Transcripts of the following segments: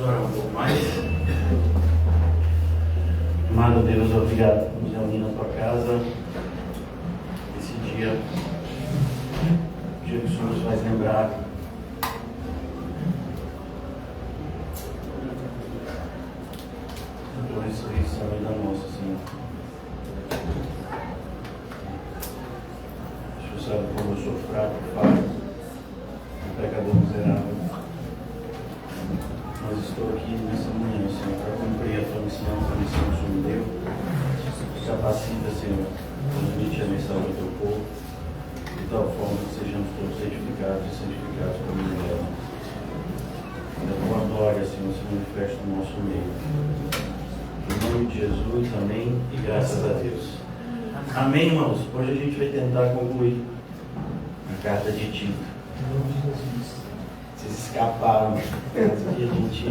orar um pouco mais. Amado Deus, obrigado por nos reunir na tua casa. Esse dia que o Senhor nos faz lembrar da tua ressurreição e da nossa, Senhor. O Senhor sabe como eu sou fraco, falho, um pecador miserável. Mas estou aqui nessa manhã, Senhor, para cumprir a tua missão que o Senhor me deu. Capacita, Senhor, transmite a mensagem ao teu povo, de tal forma que sejamos todos edificados e santificados por meio dela. E a tua glória, Senhor, se manifesta no nosso meio. Em nome de Jesus, amém e graças a Deus. Amém, irmãos? Hoje a gente vai tentar concluir a carta de Tito. Em nome de Jesus. Vocês escaparam, antes que a gente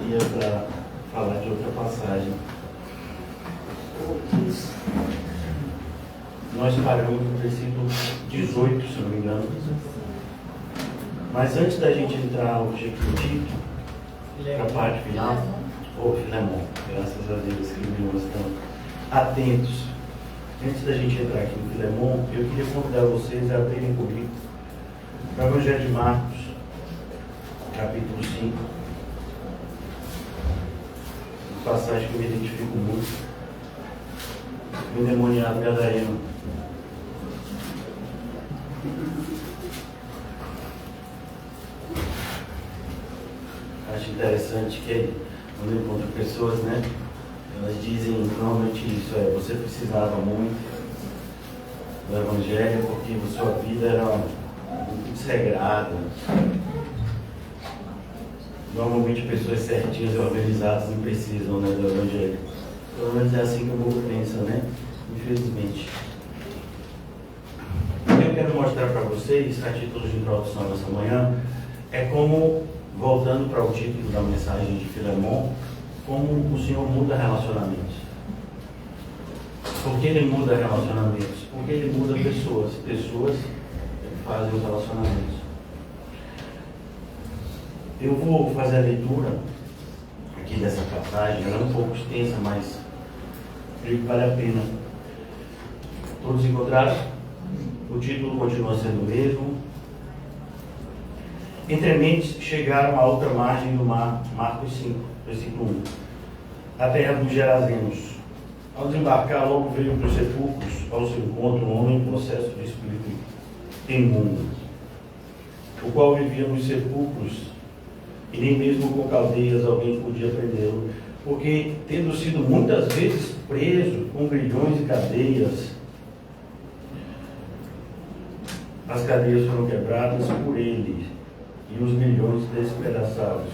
ia para falar de outra passagem. Nós paramos no versículo 18, se não me engano. Mas antes da gente entrar hoje aqui no Tito, para a parte final, Filemon, graças a Deus que os irmãos estão atentos. Antes da gente entrar aqui no Filemon, eu queria convidar vocês a abrirem comigo para o Evangelho de Marcos, capítulo 5, uma passagem que eu me identifico muito. O endemoniado gadareno. Acho interessante que quando eu encontro pessoas, né, elas dizem normalmente isso, você precisava muito do Evangelho porque a sua vida era muito desregrada. Normalmente pessoas certinhas e organizadas não precisam, né, do Evangelho. Pelo menos é assim que o mundo pensa, né? Infelizmente. O que eu quero mostrar para vocês, a título de introdução dessa manhã, é como, voltando para o título da mensagem de Filemon, como o Senhor muda relacionamentos. Por que Ele muda relacionamentos? Porque Ele muda pessoas. Pessoas que fazem os relacionamentos. Eu vou fazer a leitura aqui dessa passagem, ela é um pouco extensa, mas creio que vale a pena. Todos encontraram? O título continua sendo o mesmo. Entre mentes chegaram à outra margem do mar, Marcos 5, versículo 1, a terra dos Gerazenos. Ao desembarcar, logo veio para os sepulcros ao seu encontro um homem em processo de espírito imundo, o qual vivia nos sepulcros, e nem mesmo com caldeias alguém podia prendê-lo, porque, tendo sido muitas vezes preso com grilhões e cadeias, as cadeias foram quebradas por ele e os grilhões despedaçados.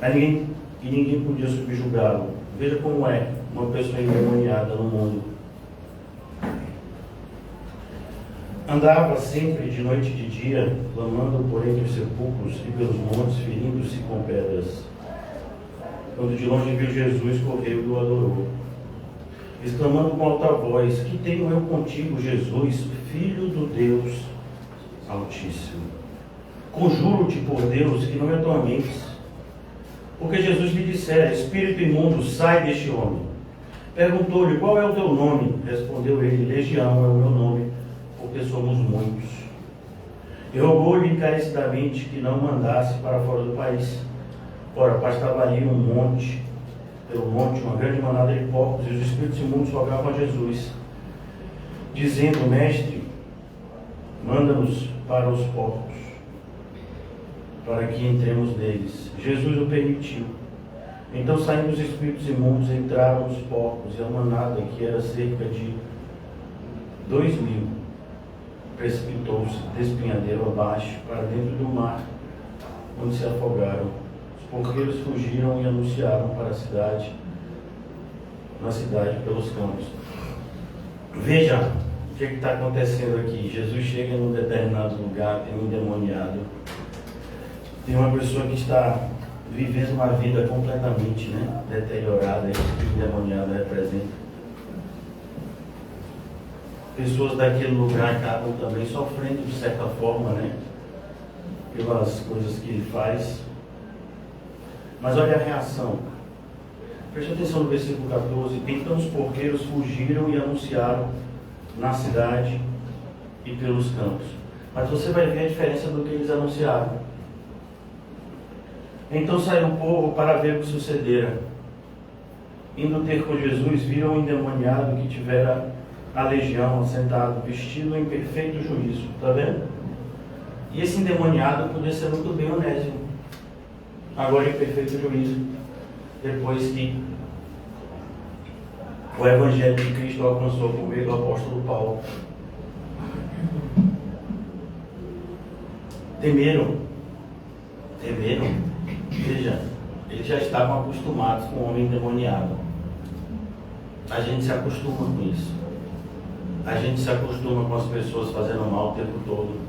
E ninguém podia subjugá-lo. Veja como é uma pessoa endemoniada no mundo. Andava sempre de noite e de dia, clamando por entre os sepulcros e pelos montes, ferindo-se com pedras. Quando de longe viu Jesus, correu e o adorou, exclamando com alta voz: Que tenho eu contigo, Jesus, Filho do Deus Altíssimo? Conjuro-te por Deus que não me atormentes. Porque Jesus lhe dissera: Espírito imundo, sai deste homem. Perguntou-lhe: Qual é o teu nome? Respondeu ele: Legião é o meu nome, porque somos muitos. E rogou-lhe encarecidamente que não mandasse para fora do país. Ora, pastava ali pelo monte, uma grande manada de porcos, e os espíritos imundos rogavam a Jesus, dizendo: Mestre, manda-nos para os porcos, para que entremos neles. Jesus o permitiu. Então, saindo os espíritos imundos, entraram os porcos, e a manada, que era cerca de 2.000, precipitou-se despinhadeiro abaixo para dentro do mar, onde se afogaram. Os porqueiros fugiram e anunciaram para na cidade pelos campos. Veja o que está acontecendo aqui. Jesus chega num determinado lugar, tem um endemoniado, tem uma pessoa que está vivendo uma vida completamente, né, deteriorada, é isso que o endemoniado representa. Pessoas daquele lugar acabam também sofrendo de certa forma, né, pelas coisas que ele faz. Mas olha a reação. Preste atenção no versículo 14. Então os porqueiros fugiram e anunciaram na cidade e pelos campos. Mas você vai ver a diferença do que eles anunciaram. Então saiu o povo para ver o que sucedera. Indo ter com Jesus, viram um endemoniado que tivera a legião assentado, vestido em perfeito juízo. Está vendo? E esse endemoniado podia ser muito bem Onésimo, agora em perfeito juízo, depois que o Evangelho de Cristo alcançou por meio do apóstolo Paulo. Temeram. Veja, eles já estavam acostumados com o homem endemoniado. A gente se acostuma com isso. A gente se acostuma com as pessoas fazendo mal o tempo todo.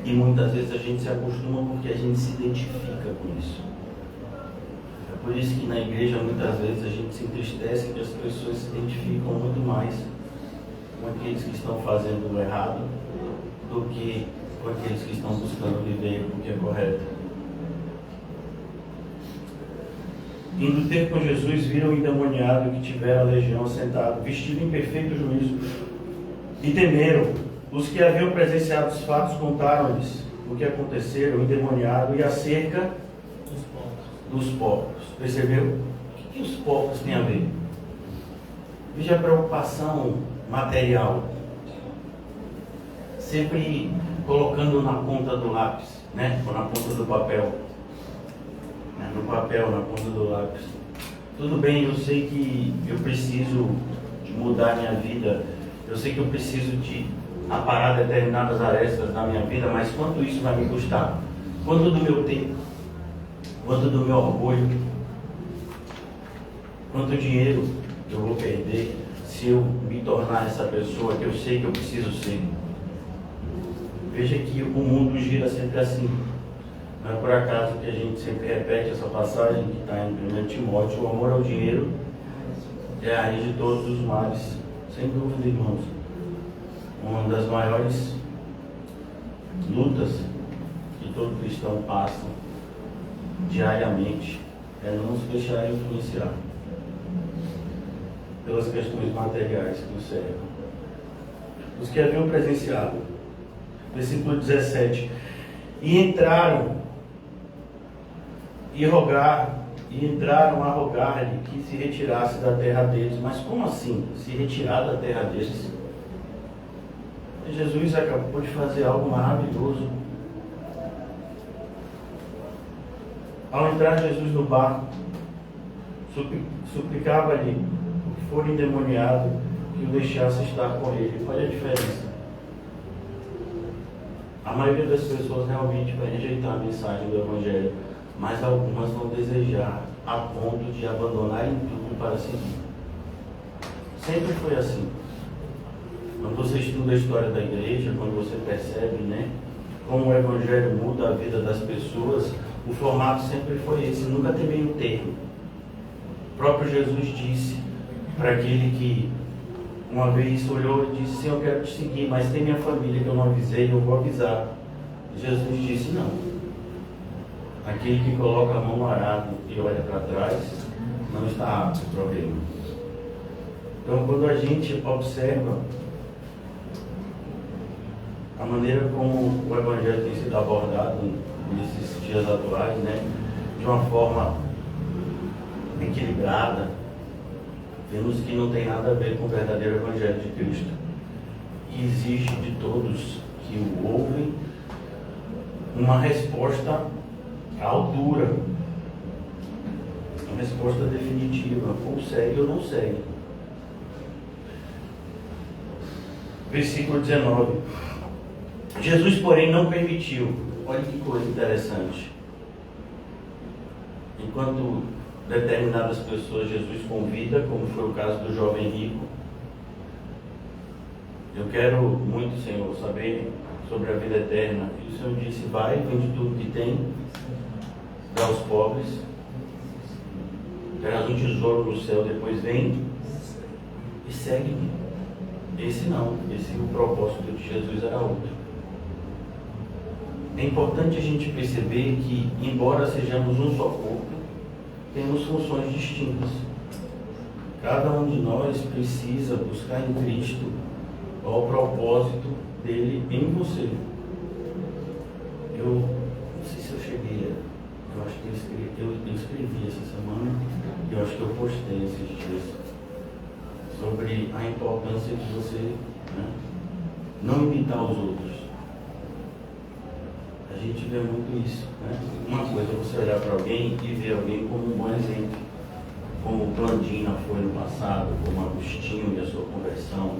E muitas vezes a gente se acostuma porque a gente se identifica com isso. É por isso que na igreja muitas vezes a gente se entristece que as pessoas se identificam muito mais com aqueles que estão fazendo o errado do que com aqueles que estão buscando viver o que é correto. Indo ter com Jesus, viram o endemoniado que tivera a legião assentado, vestido em perfeito juízo, e temeram. Os que haviam presenciado os fatos contaram-lhes o que acontecera, o endemoniado e acerca dos porcos. Percebeu? O que os porcos têm a ver? Veja a preocupação material. Sempre colocando na ponta do lápis, né? Ou na ponta do papel. No papel, na ponta do lápis. Tudo bem, eu sei que eu preciso de mudar minha vida. Eu sei que eu preciso de aparar determinadas arestas da minha vida, mas quanto isso vai me custar? Quanto do meu tempo? Quanto do meu orgulho? Quanto dinheiro eu vou perder se eu me tornar essa pessoa que eu sei que eu preciso ser? Veja que o mundo gira sempre assim. Não é por acaso que a gente sempre repete essa passagem que está em 1 Timóteo: o amor ao dinheiro é a raiz de todos os males. Sem dúvida, irmãos. Uma das maiores lutas que todo cristão passa diariamente é não se deixar influenciar pelas questões materiais que nos cercam. Os que haviam presenciado, versículo 17, e entraram a rogar-lhe que se retirasse da terra deles. Mas como assim? Se retirar da terra deles? Jesus acabou de fazer algo maravilhoso. Ao entrar Jesus no barco, suplicava-lhe o que for endemoniado que o deixasse estar com ele. Olha a diferença. A maioria das pessoas realmente vai rejeitar a mensagem do Evangelho, mas algumas vão desejar a ponto de abandonarem tudo para seguir. Sempre foi assim. Quando você estuda a história da igreja, quando você percebe, né, como o Evangelho muda a vida das pessoas, o formato sempre foi esse, nunca tem meio termo. O próprio Jesus disse para aquele que uma vez olhou e disse: Senhor, eu quero te seguir, mas tem minha família que eu não avisei, eu vou avisar. Jesus disse: não. Aquele que coloca a mão no arado e olha para trás não está apto para o reino. Então, quando a gente observa a maneira como o Evangelho tem sido abordado nesses dias atuais, né, de uma forma equilibrada, vemos que não tem nada a ver com o verdadeiro Evangelho de Cristo, e exige de todos que o ouvem uma resposta à altura, uma resposta definitiva, ou segue ou não segue. Versículo 19. Jesus, porém, não permitiu. Olha que coisa interessante. Enquanto determinadas pessoas Jesus convida, como foi o caso do jovem rico: eu quero muito, Senhor, saber sobre a vida eterna. E o Senhor disse: vai, vende tudo que tem, dá aos pobres, terás um tesouro no céu, depois vem e segue-me. Esse não, o propósito de Jesus era outro. É importante a gente perceber que, embora sejamos um só corpo, temos funções distintas. Cada um de nós precisa buscar em Cristo o propósito dele em você. Eu não sei se eu cheguei, eu acho que eu escrevi essa semana, e eu acho que eu postei esses dias, sobre a importância de você, né, não imitar os outros. A gente vê muito isso, né? Uma coisa é você olhar para alguém e ver alguém como um bom exemplo, como Blandina foi no passado, como Agostinho e a sua conversão,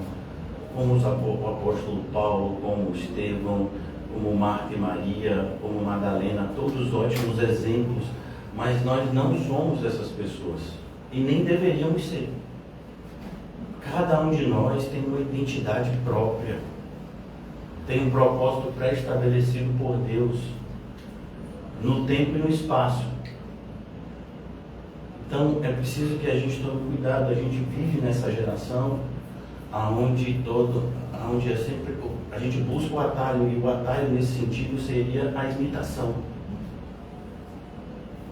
como o apóstolo Paulo, como Estevão, como Marta e Maria, como Madalena, todos ótimos exemplos, mas nós não somos essas pessoas e nem deveríamos ser. Cada um de nós tem uma identidade própria, tem um propósito pré-estabelecido por Deus, no tempo e no espaço. Então é preciso que a gente tome cuidado. A gente vive nessa geração onde é sempre a gente busca o atalho, e o atalho nesse sentido seria a imitação.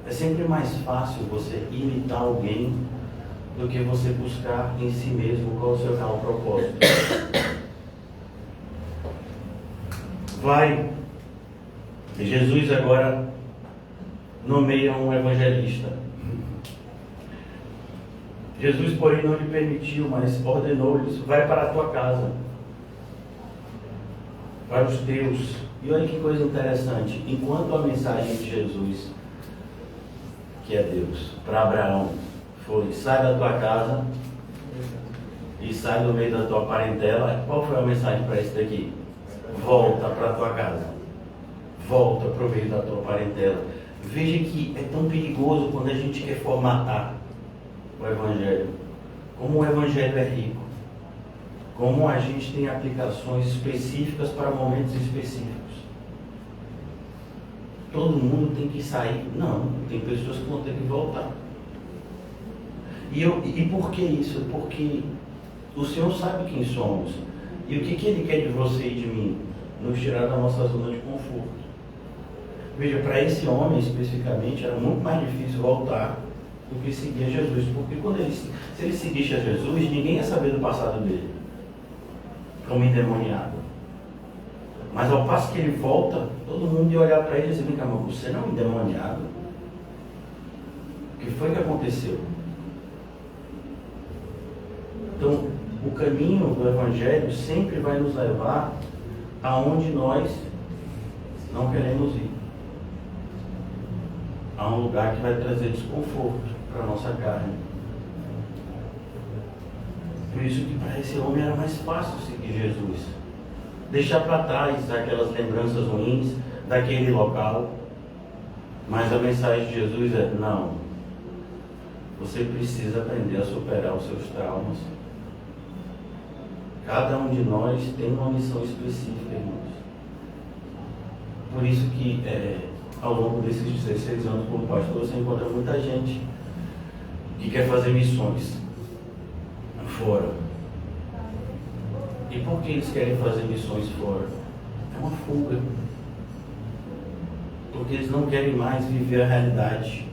É sempre mais fácil você imitar alguém do que você buscar em si mesmo qual é o seu real propósito. Jesus agora nomeia um evangelista. Jesus, porém, não lhe permitiu, mas ordenou-lhes: vai para a tua casa, para os teus. E olha que coisa interessante, enquanto a mensagem de Jesus, que é Deus, para Abraão, foi: sai da tua casa e sai do meio da tua parentela, qual foi a mensagem para esse daqui? Volta para a tua casa, volta para o meio da tua parentela. Veja que é tão perigoso quando a gente quer formatar o Evangelho. Como o Evangelho é rico, como a gente tem aplicações específicas para momentos específicos. Todo mundo tem que sair? Não, tem pessoas que vão ter que voltar. E por que isso? Porque o Senhor sabe quem somos. E o que Ele quer de você e de mim? Nos tirar da nossa zona de conforto. Veja, para esse homem especificamente, era muito mais difícil voltar do que seguir a Jesus. Porque se ele seguisse a Jesus, ninguém ia saber do passado dele, como endemoniado. Mas ao passo que ele volta, todo mundo ia olhar para ele e dizer: vem cá, mas você não é um endemoniado? O que foi que aconteceu? Então, o caminho do Evangelho sempre vai nos levar aonde nós não queremos ir. A um lugar que vai trazer desconforto para a nossa carne. Por isso que para esse homem era mais fácil seguir Jesus. Deixar para trás aquelas lembranças ruins daquele local. Mas a mensagem de Jesus é: não. Você precisa aprender a superar os seus traumas. Cada um de nós tem uma missão específica, irmãos. Por isso que ao longo desses 16 anos como pastor, você encontra muita gente que quer fazer missões fora. E por que eles querem fazer missões fora? É uma fuga. Porque eles não querem mais viver a realidade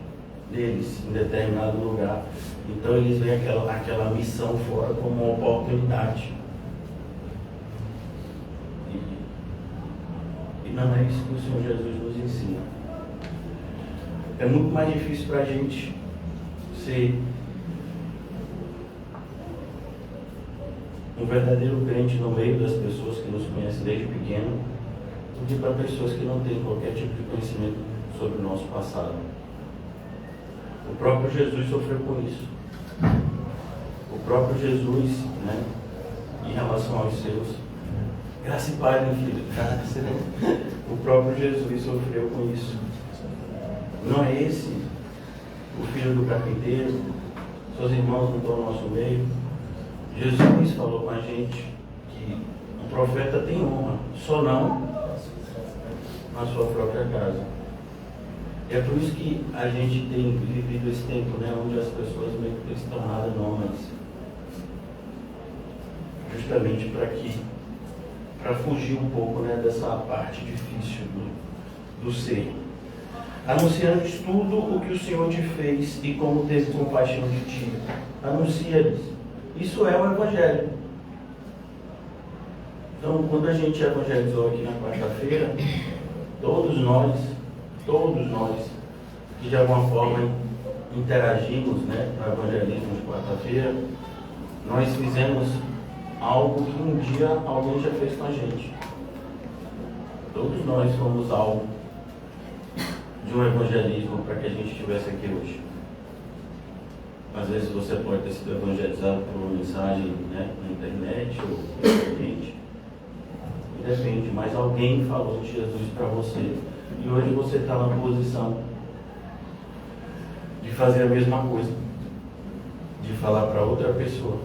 deles em determinado lugar. Então eles veem aquela missão fora como uma oportunidade. E não é isso que o Senhor Jesus nos ensina. É muito mais difícil para a gente ser um verdadeiro crente no meio das pessoas que nos conhecem desde pequeno, do que para pessoas que não têm qualquer tipo de conhecimento sobre o nosso passado. O próprio Jesus sofreu com isso. O próprio Jesus, né, em relação aos seus, graça e paz, meu filho, o próprio Jesus sofreu com isso. Não é esse o filho do carpinteiro? Seus irmãos não estão no nosso meio? Jesus falou com a gente que o profeta tem honra, só não na sua própria casa. E é por isso que a gente tem vivido esse tempo, né, onde as pessoas meio que têm se tornado nômades. Justamente para fugir um pouco, né, dessa parte difícil do ser. anunciando-lhes tudo o que o Senhor te fez e como teve compaixão de ti. Anuncia-lhes. Isso é o Evangelho. Então, quando a gente evangelizou aqui na quarta-feira, todos nós, que de alguma forma interagimos, né, no evangelismo de quarta-feira, nós fizemos algo que um dia alguém já fez com a gente. Todos nós fomos alvo de um evangelismo para que a gente estivesse aqui hoje. Às vezes você pode ter sido evangelizado por uma mensagem, né, na internet ou pessoalmente. Depende, mas alguém falou de Jesus para você. E hoje você está na posição de fazer a mesma coisa, de falar para outra pessoa.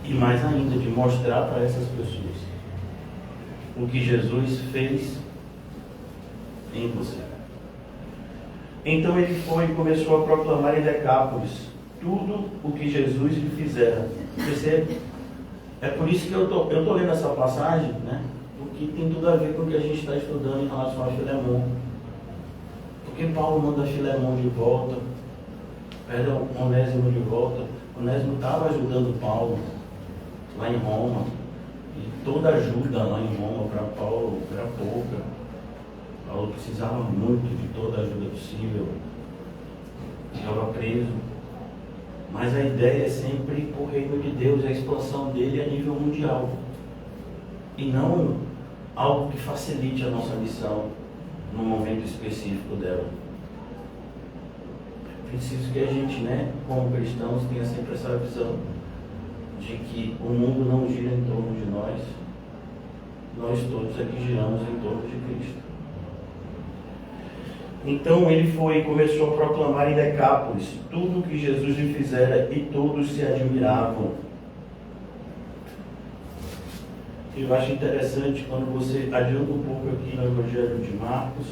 E mais ainda, de mostrar para essas pessoas o que Jesus fez em você. Então ele foi e começou a proclamar em Decápolis tudo o que Jesus lhe fizera. Percebe? É por isso que eu tô lendo essa passagem, né? Porque tem tudo a ver com o que a gente está estudando em relação a Filemon. Porque Paulo manda Filemon de volta, Onésimo de volta. Onésimo estava ajudando Paulo lá em Roma. E toda ajuda lá em Roma para Paulo era pouca. Paulo precisava muito de toda a ajuda possível. Estava preso. Mas a ideia é sempre o reino de Deus, a expansão dele a nível mundial. E não algo que facilite a nossa missão num momento específico dela. Preciso que a gente, né, como cristãos, tenha sempre essa visão de que o mundo não gira em torno de nós. Nós todos aqui giramos em torno de Cristo. Então ele foi e começou a proclamar em Decápolis tudo o que Jesus lhe fizera e todos se admiravam. Eu acho interessante quando você adianta um pouco aqui no Evangelho de Marcos,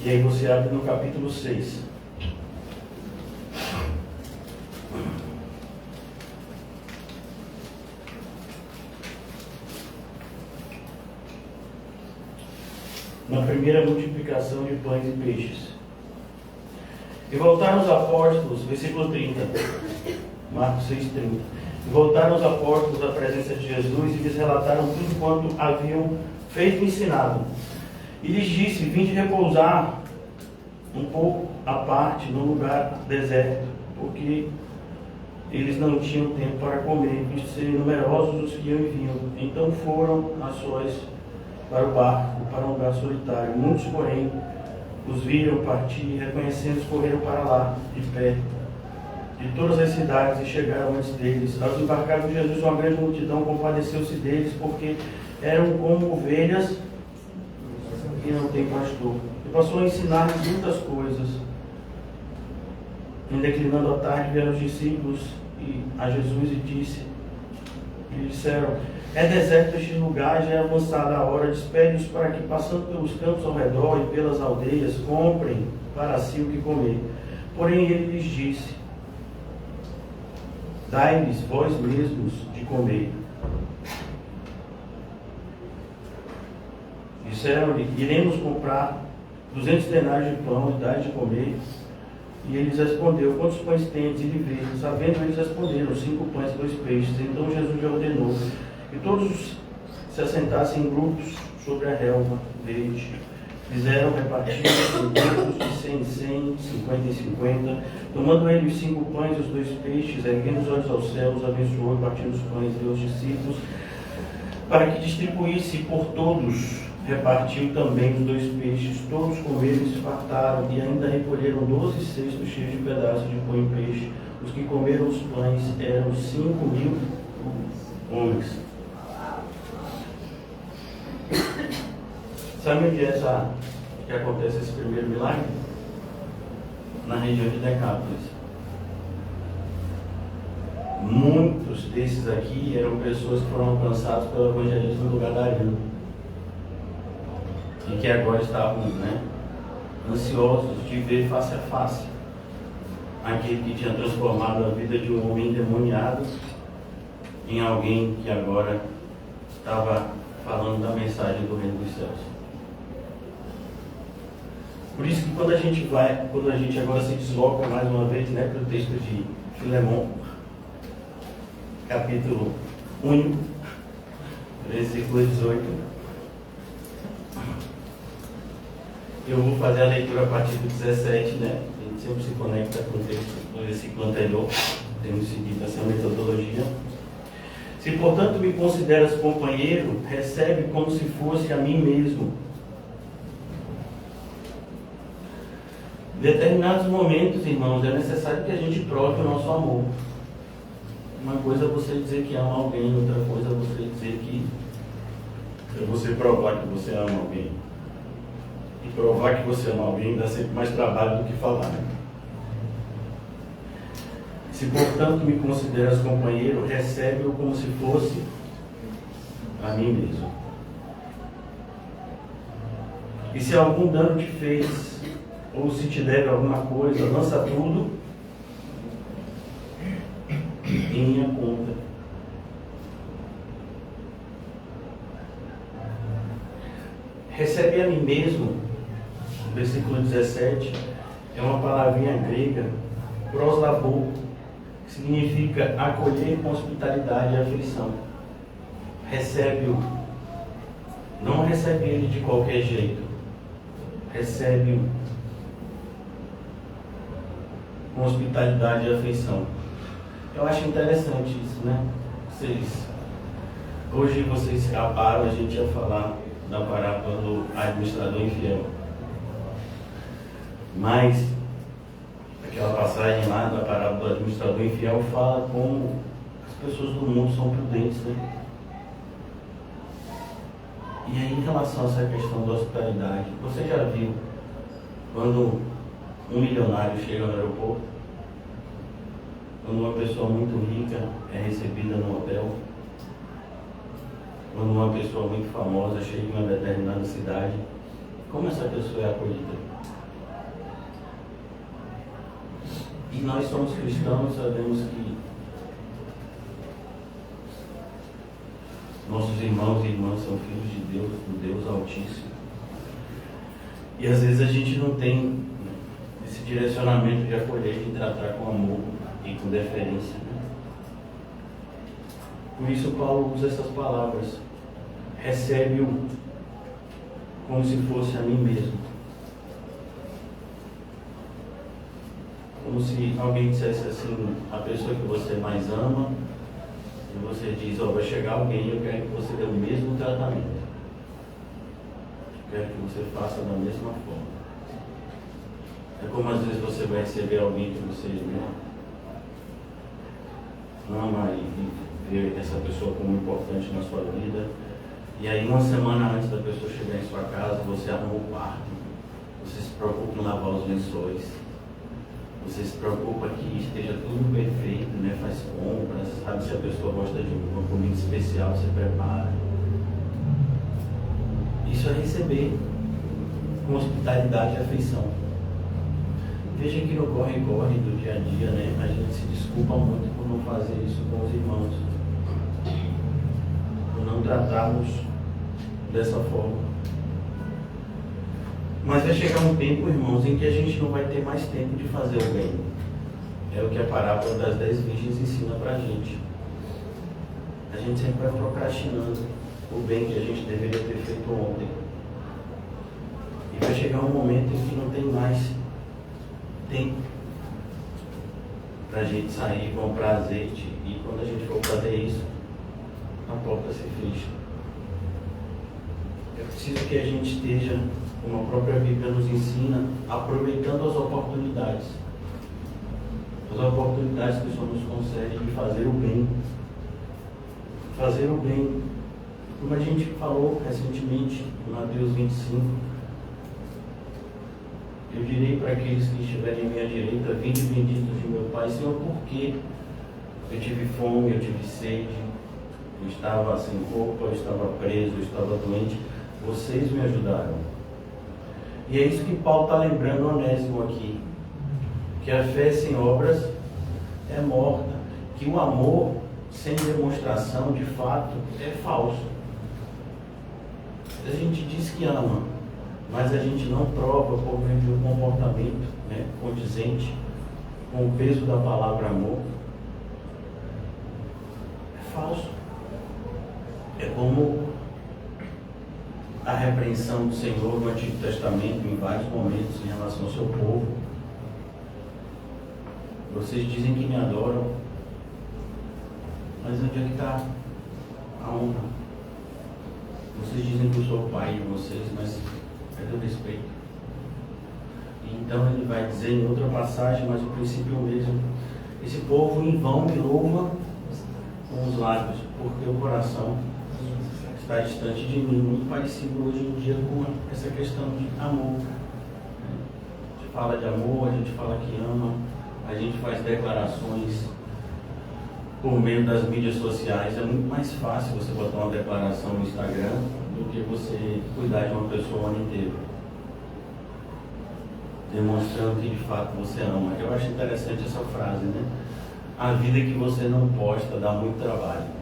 e aí você abre no capítulo 6. Na primeira multiplicação de pães e peixes. E voltaram os apóstolos, versículo 30, Marcos 6,30. E voltaram os apóstolos à presença de Jesus e lhes relataram tudo quanto haviam feito e ensinado. E lhes disse: vinde repousar um pouco à parte no lugar deserto, porque eles não tinham tempo para comer, visto serem numerosos os que iam e vinham. Então foram a sós para o barco, para um lugar solitário. Muitos, porém, os viram partir e, reconhecendo-os, correram para lá, de pé, de todas as cidades, e chegaram antes deles. Ao desembarcar com Jesus, uma grande multidão compadeceu-se deles, porque eram como ovelhas que não têm pastor. E passou a ensinar-lhes muitas coisas. Em declinando a tarde, vieram os discípulos a Jesus e disseram: é deserto este lugar, já é avançada a hora, despede-os para que, passando pelos campos ao redor e pelas aldeias, comprem para si o que comer. Porém ele lhes disse: dai-lhes vós mesmos de comer. Disseram-lhe: iremos comprar 200 denários de pão e dar de comer. E ele lhes respondeu: quantos pães tendes? E lhe veio. Sabendo, eles responderam: 5 pães e 2 peixes. Então Jesus lhe ordenou que todos se assentassem em grupos sobre a relva verde. Fizeram repartir em grupos de 100 em 100, 50 em 50. Tomando ele os 5 pães e os 2 peixes, erguendo os olhos aos céus, abençoou e partindo os pães e deu aos discípulos, para que distribuísse por todos. Repartiu também os 2 peixes. Todos comeram e se fartaram, e ainda recolheram 12 cestos cheios de pedaços de pão e peixe. Os que comeram os pães eram 5.000 homens. Sabe onde que acontece esse primeiro milagre? Na região de Decápolis. Muitos desses aqui eram pessoas que foram alcançadas pelo evangelismo do Gadareno, e que agora estavam, né, ansiosos de ver face a face aquele que tinha transformado a vida de um homem endemoniado em alguém que agora estava falando da mensagem do reino dos céus. Por isso que quando a gente agora se desloca mais uma vez, né, para o texto de Filemão, capítulo 1, versículo 18, eu vou fazer a leitura a partir do 17, né? A gente sempre se conecta com o texto do versículo anterior, temos seguido essa metodologia. Se, portanto, me consideras companheiro, recebe como se fosse a mim mesmo. Em determinados momentos, irmãos, é necessário que a gente prove o nosso amor. Uma coisa é você dizer que ama alguém, outra coisa é você dizer que é você provar que você ama alguém. E provar que você ama alguém dá sempre mais trabalho do que falar, né? Se, portanto, me consideras companheiro, recebe-o como se fosse a mim mesmo. E se algum dano te fez, ou se te deve alguma coisa, lança tudo em minha conta. Recebe a mim mesmo, versículo 17, é uma palavrinha grega, proslabou, que significa acolher com hospitalidade e aflição. Recebe-o, não recebe ele de qualquer jeito, recebe-o com hospitalidade e afeição. Eu acho interessante isso, né? Hoje vocês acabaram, a gente ia falar da parábola do administrador infiel. Mas aquela passagem lá da parábola do administrador infiel fala como as pessoas do mundo são prudentes, né? E aí, em relação a essa questão da hospitalidade, você já viu quando um milionário chega no aeroporto, quando uma pessoa muito rica é recebida no hotel, quando uma pessoa muito famosa chega em uma determinada cidade, como essa pessoa é acolhida? E nós somos cristãos, sabemos que nossos irmãos e irmãs são filhos de Deus, do Deus Altíssimo. E às vezes a gente não tem esse direcionamento de acolher, de tratar com amor e com deferência. Por isso Paulo usa essas palavras. Recebe-o como se fosse a mim mesmo. Como se alguém dissesse assim, a pessoa que você mais ama, e você diz, vai chegar alguém, eu quero que você dê o mesmo tratamento. Eu quero que você faça da mesma forma. É como às vezes você vai receber alguém que você ama e vê essa pessoa como importante na sua vida. E aí uma semana antes da pessoa chegar em sua casa, você arruma o quarto. Você se preocupa em lavar os lençóis. Você se preocupa que esteja tudo perfeito, né? Faz compras, sabe se a pessoa gosta de uma comida especial, você prepara. Isso é receber com hospitalidade e afeição. Veja que no corre-corre do dia a dia, né, a gente se desculpa muito por não fazer isso com os irmãos, por não tratarmos dessa forma. Mas vai chegar um tempo, irmãos, em que a gente não vai ter mais tempo de fazer o bem. É o que a parábola das 10 virgens ensina pra gente. A gente sempre vai procrastinando o bem que a gente deveria ter feito ontem. E vai chegar um momento em que não tem mais tempo para a gente sair, comprar azeite, e quando a gente for fazer isso, a porta se fecha. É preciso que a gente esteja, como a própria Bíblia nos ensina, aproveitando as oportunidades que o Senhor nos concede de fazer o bem. Fazer o bem. Como a gente falou recentemente em Mateus 25, eu direi para aqueles que estiverem à minha direita, vinde benditos de meu Pai, Senhor, porque eu tive fome, eu tive sede, eu estava sem roupa, eu estava preso, eu estava doente, vocês me ajudaram. E é isso que Paulo está lembrando Onésimo aqui, que a fé sem obras é morta, que o amor sem demonstração, de fato, é falso. A gente diz que ama, mas a gente não prova por meio de um comportamento, né, condizente com o peso da palavra amor, é falso. É como a repreensão do Senhor no Antigo Testamento em vários momentos em relação ao seu povo. Vocês dizem que me adoram, mas onde é que está a honra? Vocês dizem que eu sou o pai de vocês, mas cadê o respeito? E então ele vai dizer em outra passagem, mas o princípio é o mesmo. Esse povo em vão me louva com os lábios, porque o coração está distante de mim. Muito parecido hoje em dia com essa questão de amor. A gente fala de amor, a gente fala que ama, a gente faz declarações por meio das mídias sociais. É muito mais fácil você botar uma declaração no Instagram do que você cuidar de uma pessoa o ano inteiro, demonstrando que de fato você ama. Eu acho interessante essa frase, né? A vida que você não posta dá muito trabalho.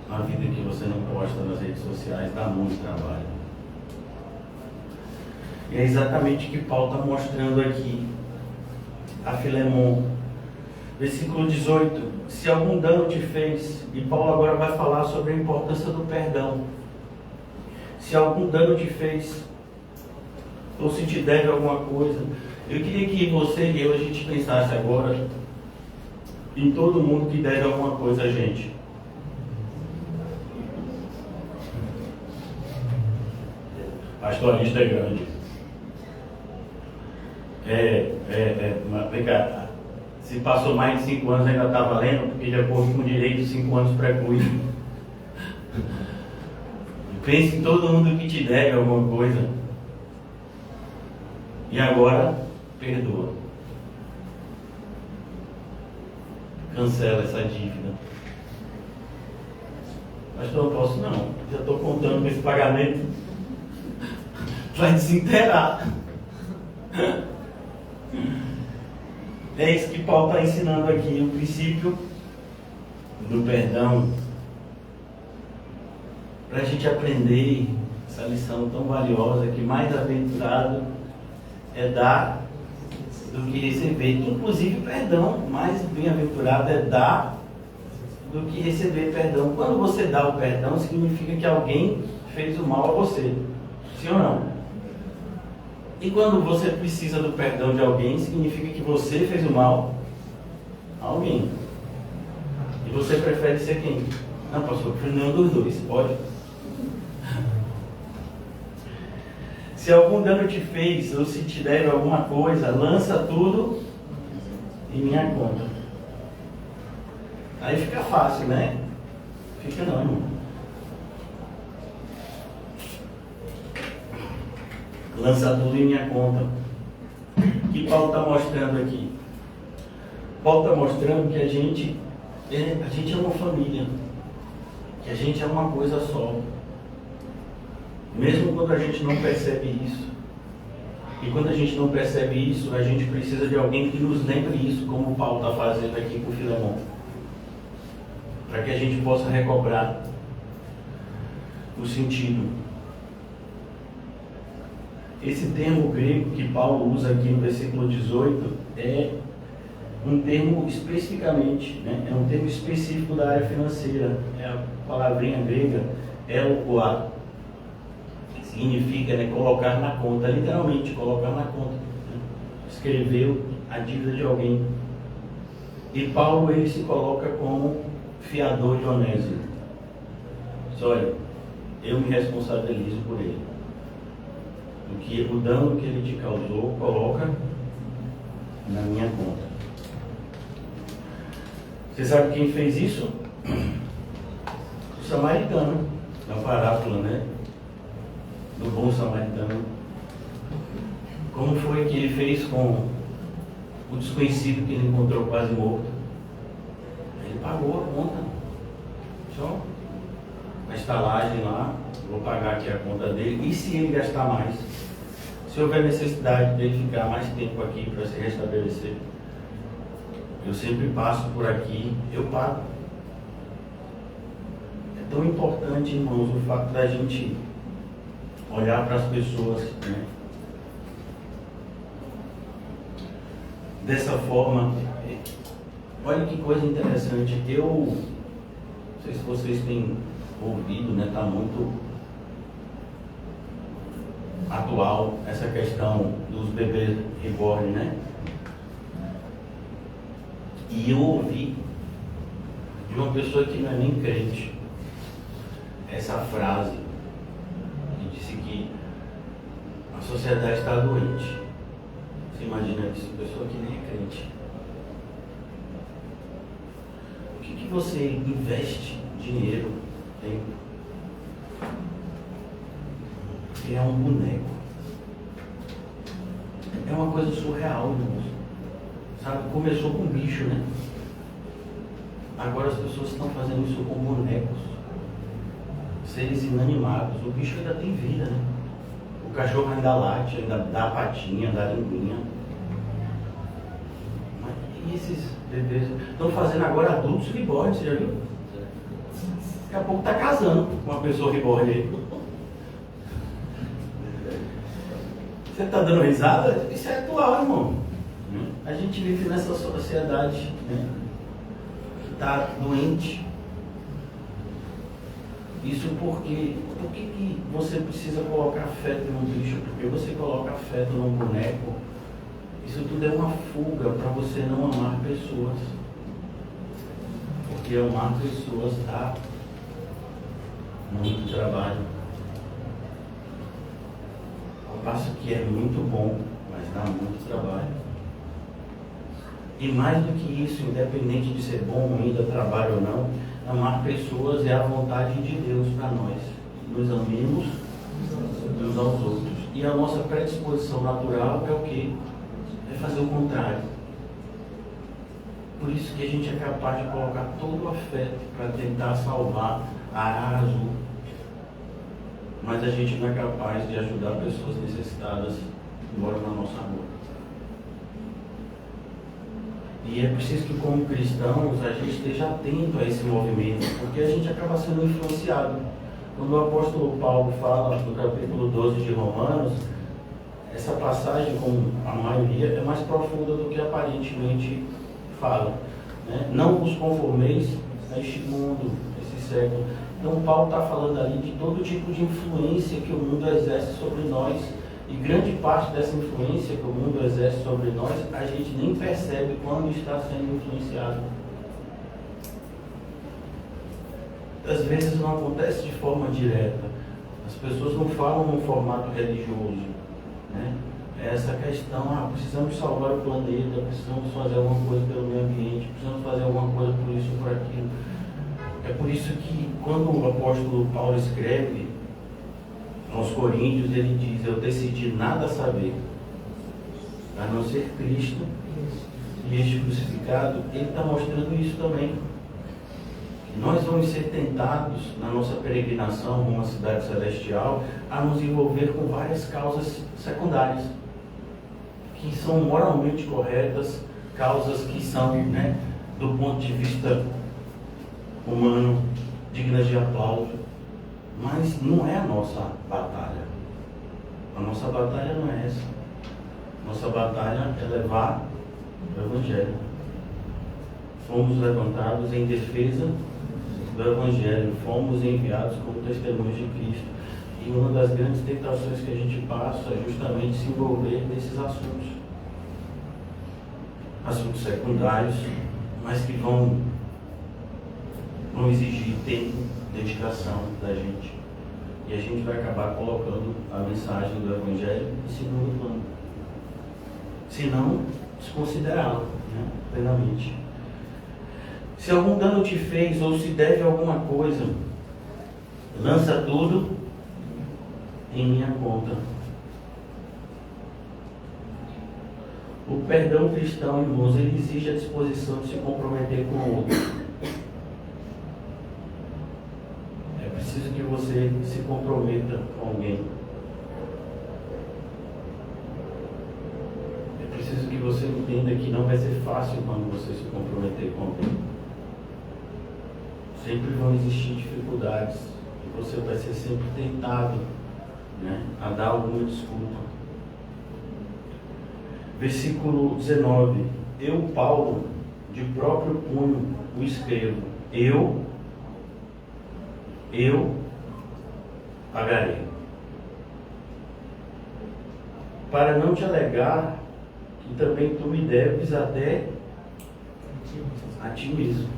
A vida que você não posta nas redes sociais dá muito trabalho. E é exatamente o que Paulo está mostrando aqui a Filemon. Versículo 18: se algum dano te fez, e Paulo agora vai falar sobre a importância do perdão. Se algum dano te fez, ou se te deve alguma coisa, eu queria que você e eu, a gente pensasse agora em todo mundo que deve alguma coisa a gente. Pastor, a lista é grande. Vem cá. Se passou mais de 5 anos ainda está valendo, porque de acordo com o direito, 5 anos preclui. Pense em todo mundo que te deve alguma coisa. E agora, perdoa. Cancela essa dívida. Pastor, eu posso não. Já estou contando com esse pagamento. Vai desintegrar. É isso que Paulo está ensinando aqui, o princípio do perdão, para a gente aprender essa lição tão valiosa, que mais aventurado é dar do que receber. Inclusive perdão, mais bem-aventurado é dar do que receber perdão. Quando você dá o perdão, significa que alguém fez o mal a você, sim ou não? E quando você precisa do perdão de alguém, significa que você fez o mal a alguém. E você prefere ser quem? Não, pastor, nenhum dos dois. Pode? Se algum dano te fez, ou se te deve alguma coisa, lança tudo em minha conta. Aí fica fácil, né? Fica não, irmão. Lança tudo em minha conta. O que Paulo está mostrando aqui? Paulo está mostrando que a gente é uma família, que a gente é uma coisa só. Mesmo quando a gente não percebe isso. E quando a gente não percebe isso, a gente precisa de alguém que nos lembre isso, como Paulo está fazendo aqui com o Filemon, para que a gente possa recobrar o sentido. Esse termo grego que Paulo usa aqui no versículo 18 é um termo especificamente, né? É um termo específico da área financeira. É a palavrinha grega elkoa, que significa, né, colocar na conta, literalmente colocar na conta, né? Escreveu a dívida de alguém. E Paulo, ele se coloca como fiador de Onésimo. Olha, eu me responsabilizo por ele. O dano que ele te causou, coloca na minha conta. Você sabe quem fez isso? O samaritano. É uma parábola, né? Do bom samaritano. Como foi que ele fez com o desconhecido que ele encontrou quase morto? Ele pagou a conta. Só a estalagem lá, vou pagar aqui a conta dele. E se ele gastar mais? Se houver necessidade dele ficar mais tempo aqui para se restabelecer, eu sempre passo por aqui, eu pago. É tão importante, irmãos, o fato da gente olhar para as pessoas, né? Dessa forma. Olha que coisa interessante. Eu não sei se vocês têm ouvido, né? Está muito atual essa questão dos bebês reborn, né? E eu ouvi de uma pessoa que não é nem crente essa frase que disse que a sociedade está doente. Você imagina isso, pessoa que nem é crente. O que você investe dinheiro, tempo? É um boneco. É uma coisa surreal, irmãos. Sabe, começou com bicho, né? Agora as pessoas estão fazendo isso com bonecos, seres inanimados. O bicho ainda tem vida, né? O cachorro ainda late, ainda dá a patinha, dá a linguinha. Mas e esses bebês? Estão fazendo agora adultos reborn, você já viu? Daqui a pouco está casando com uma pessoa reborn aí. Você está dando risada? Isso é atual, irmão. A gente vive nessa sociedade, né, que está doente. Isso porque... Por que você precisa colocar afeto num bicho? Porque você coloca afeto num boneco. Isso tudo é uma fuga para você não amar pessoas. Porque amar pessoas dá muito trabalho. Ao passo que é muito bom, mas dá muito trabalho. E mais do que isso, independente de ser bom, ruim, dar trabalho ou não, amar pessoas é a vontade de Deus para nós. Nos amemos uns aos outros. E a nossa predisposição natural é o quê? É fazer o contrário. Por isso que a gente é capaz de colocar todo o afeto para tentar salvar a arara azul. Mas a gente não é capaz de ajudar pessoas necessitadas que moram na nossa rua. E é preciso que, como cristãos, a gente esteja atento a esse movimento, porque a gente acaba sendo influenciado. Quando o apóstolo Paulo fala no capítulo 12 de Romanos, essa passagem, como a maioria, é mais profunda do que aparentemente fala, né? Não vos conformeis a este mundo, esse século. Então Paulo está falando ali de todo tipo de influência que o mundo exerce sobre nós. E grande parte dessa influência que o mundo exerce sobre nós, a gente nem percebe quando está sendo influenciado. Às vezes não acontece de forma direta. As pessoas não falam num formato religioso, né? É essa questão, precisamos salvar o planeta, precisamos fazer alguma coisa pelo meio ambiente, precisamos fazer alguma coisa por isso ou por aquilo. É por isso que quando o apóstolo Paulo escreve aos Coríntios, ele diz: eu decidi nada saber, a não ser Cristo e este crucificado. Ele está mostrando isso também. Nós vamos ser tentados, na nossa peregrinação rumo à cidade celestial, a nos envolver com várias causas secundárias, que são moralmente corretas, causas que são, né, do ponto de vista humano, dignas de aplauso. Mas não é a nossa batalha. A nossa batalha não é essa. Nossa batalha é levar o Evangelho. Fomos levantados em defesa do Evangelho. Fomos enviados como testemunhos de Cristo. E uma das grandes tentações que a gente passa é justamente se envolver nesses assuntos. Assuntos secundários, mas que vão exigir tempo, dedicação da gente. E a gente vai acabar colocando a mensagem do Evangelho em segundo plano. Se não, desconsiderá-la, né, plenamente. Se algum dano te fez ou se deve alguma coisa, lança tudo em minha conta. O perdão cristão, irmãos, ele exige a disposição de se comprometer com o outro. É preciso que você se comprometa com alguém. É preciso que você entenda que não vai ser fácil quando você se comprometer com alguém. Sempre vão existir dificuldades. E você vai ser sempre tentado né, a dar alguma desculpa. Versículo 19: eu, Paulo, de próprio punho o escrevo, eu pagarei, para não te alegar que também tu me deves até a ti mesmo.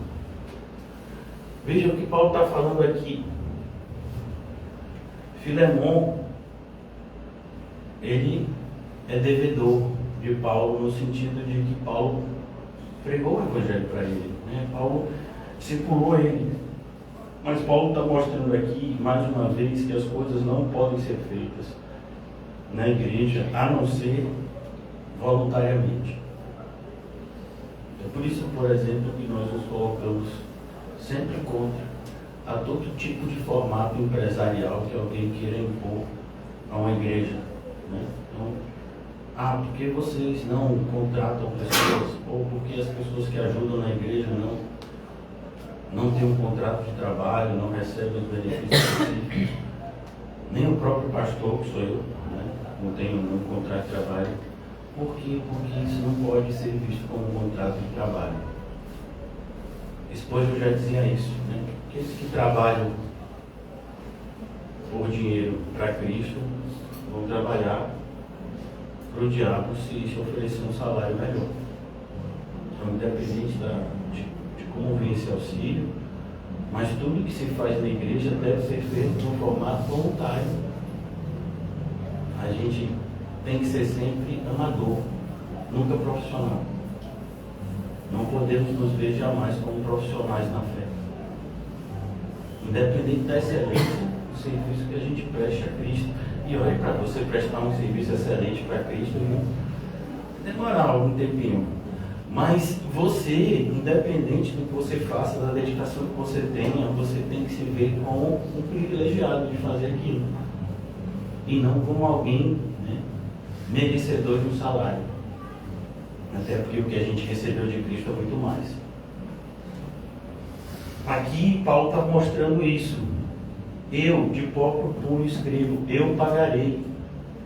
Veja o que Paulo está falando aqui. Filemon, ele é devedor de Paulo, no sentido de que Paulo pregou o evangelho para ele, né? Paulo discipulou ele. Mas Paulo está mostrando aqui, mais uma vez, que as coisas não podem ser feitas na igreja, a não ser voluntariamente. É por isso, por exemplo, que nós nos colocamos sempre contra a todo tipo de formato empresarial que alguém queira impor a uma igreja, né? Então, porque vocês não contratam pessoas, ou porque as pessoas que ajudam na igreja não têm um contrato de trabalho, não recebem os benefícios específicos. Nem o próprio pastor, que sou eu, né, não tenho um contrato de trabalho. Por quê? Porque isso não pode ser visto como um contrato de trabalho. Spurgeon já dizia isso, né? Aqueles que trabalham por dinheiro para Cristo vão trabalhar para o diabo se oferecer um salário melhor. Então, independente de como vem esse auxílio, mas tudo que se faz na igreja deve ser feito de um formato voluntário. A gente tem que ser sempre amador, nunca profissional. Não podemos nos ver jamais como profissionais na fé. Independente da excelência do serviço que a gente preste a Cristo. E olha, para você prestar um serviço excelente para Cristo, demorar algum tempinho. Mas você, independente do que você faça, da dedicação que você tenha, você tem que se ver como um privilegiado de fazer aquilo. E não como alguém, né, merecedor de um salário. Até porque o que a gente recebeu de Cristo é muito mais. Aqui Paulo está mostrando isso. Eu, de próprio punho, escrevo, eu pagarei,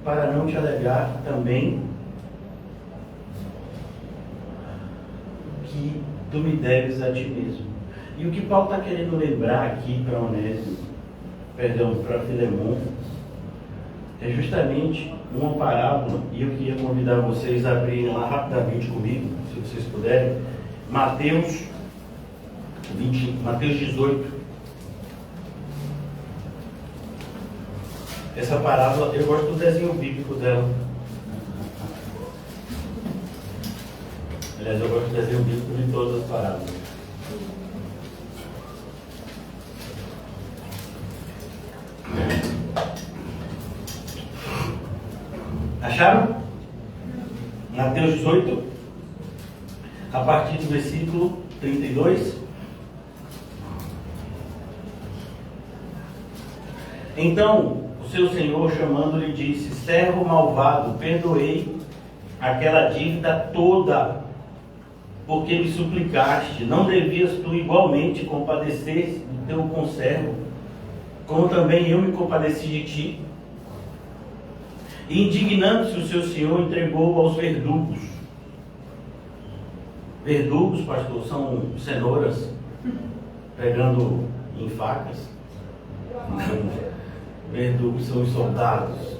para não te alegar também que tu me deves a ti mesmo. E o que Paulo está querendo lembrar aqui para Filemon, é justamente uma parábola, e eu queria convidar vocês a abrirem lá rapidamente comigo, se vocês puderem, Mateus 18. Essa parábola, eu gosto do desenho bíblico dela. Aliás, eu gosto do desenho bíblico de todas as parábolas. Acharam? Mateus 18, a partir do versículo 32. Então, o seu senhor, chamando-lhe, disse: servo malvado, perdoei aquela dívida toda, porque me suplicaste. Não devias tu igualmente compadecer do teu conservo, como também eu me compadeci de ti? E indignando-se o seu senhor, entregou-o aos verdugos. Verdugos, pastor, são cenouras pegando em facas. Verdugos são os soldados.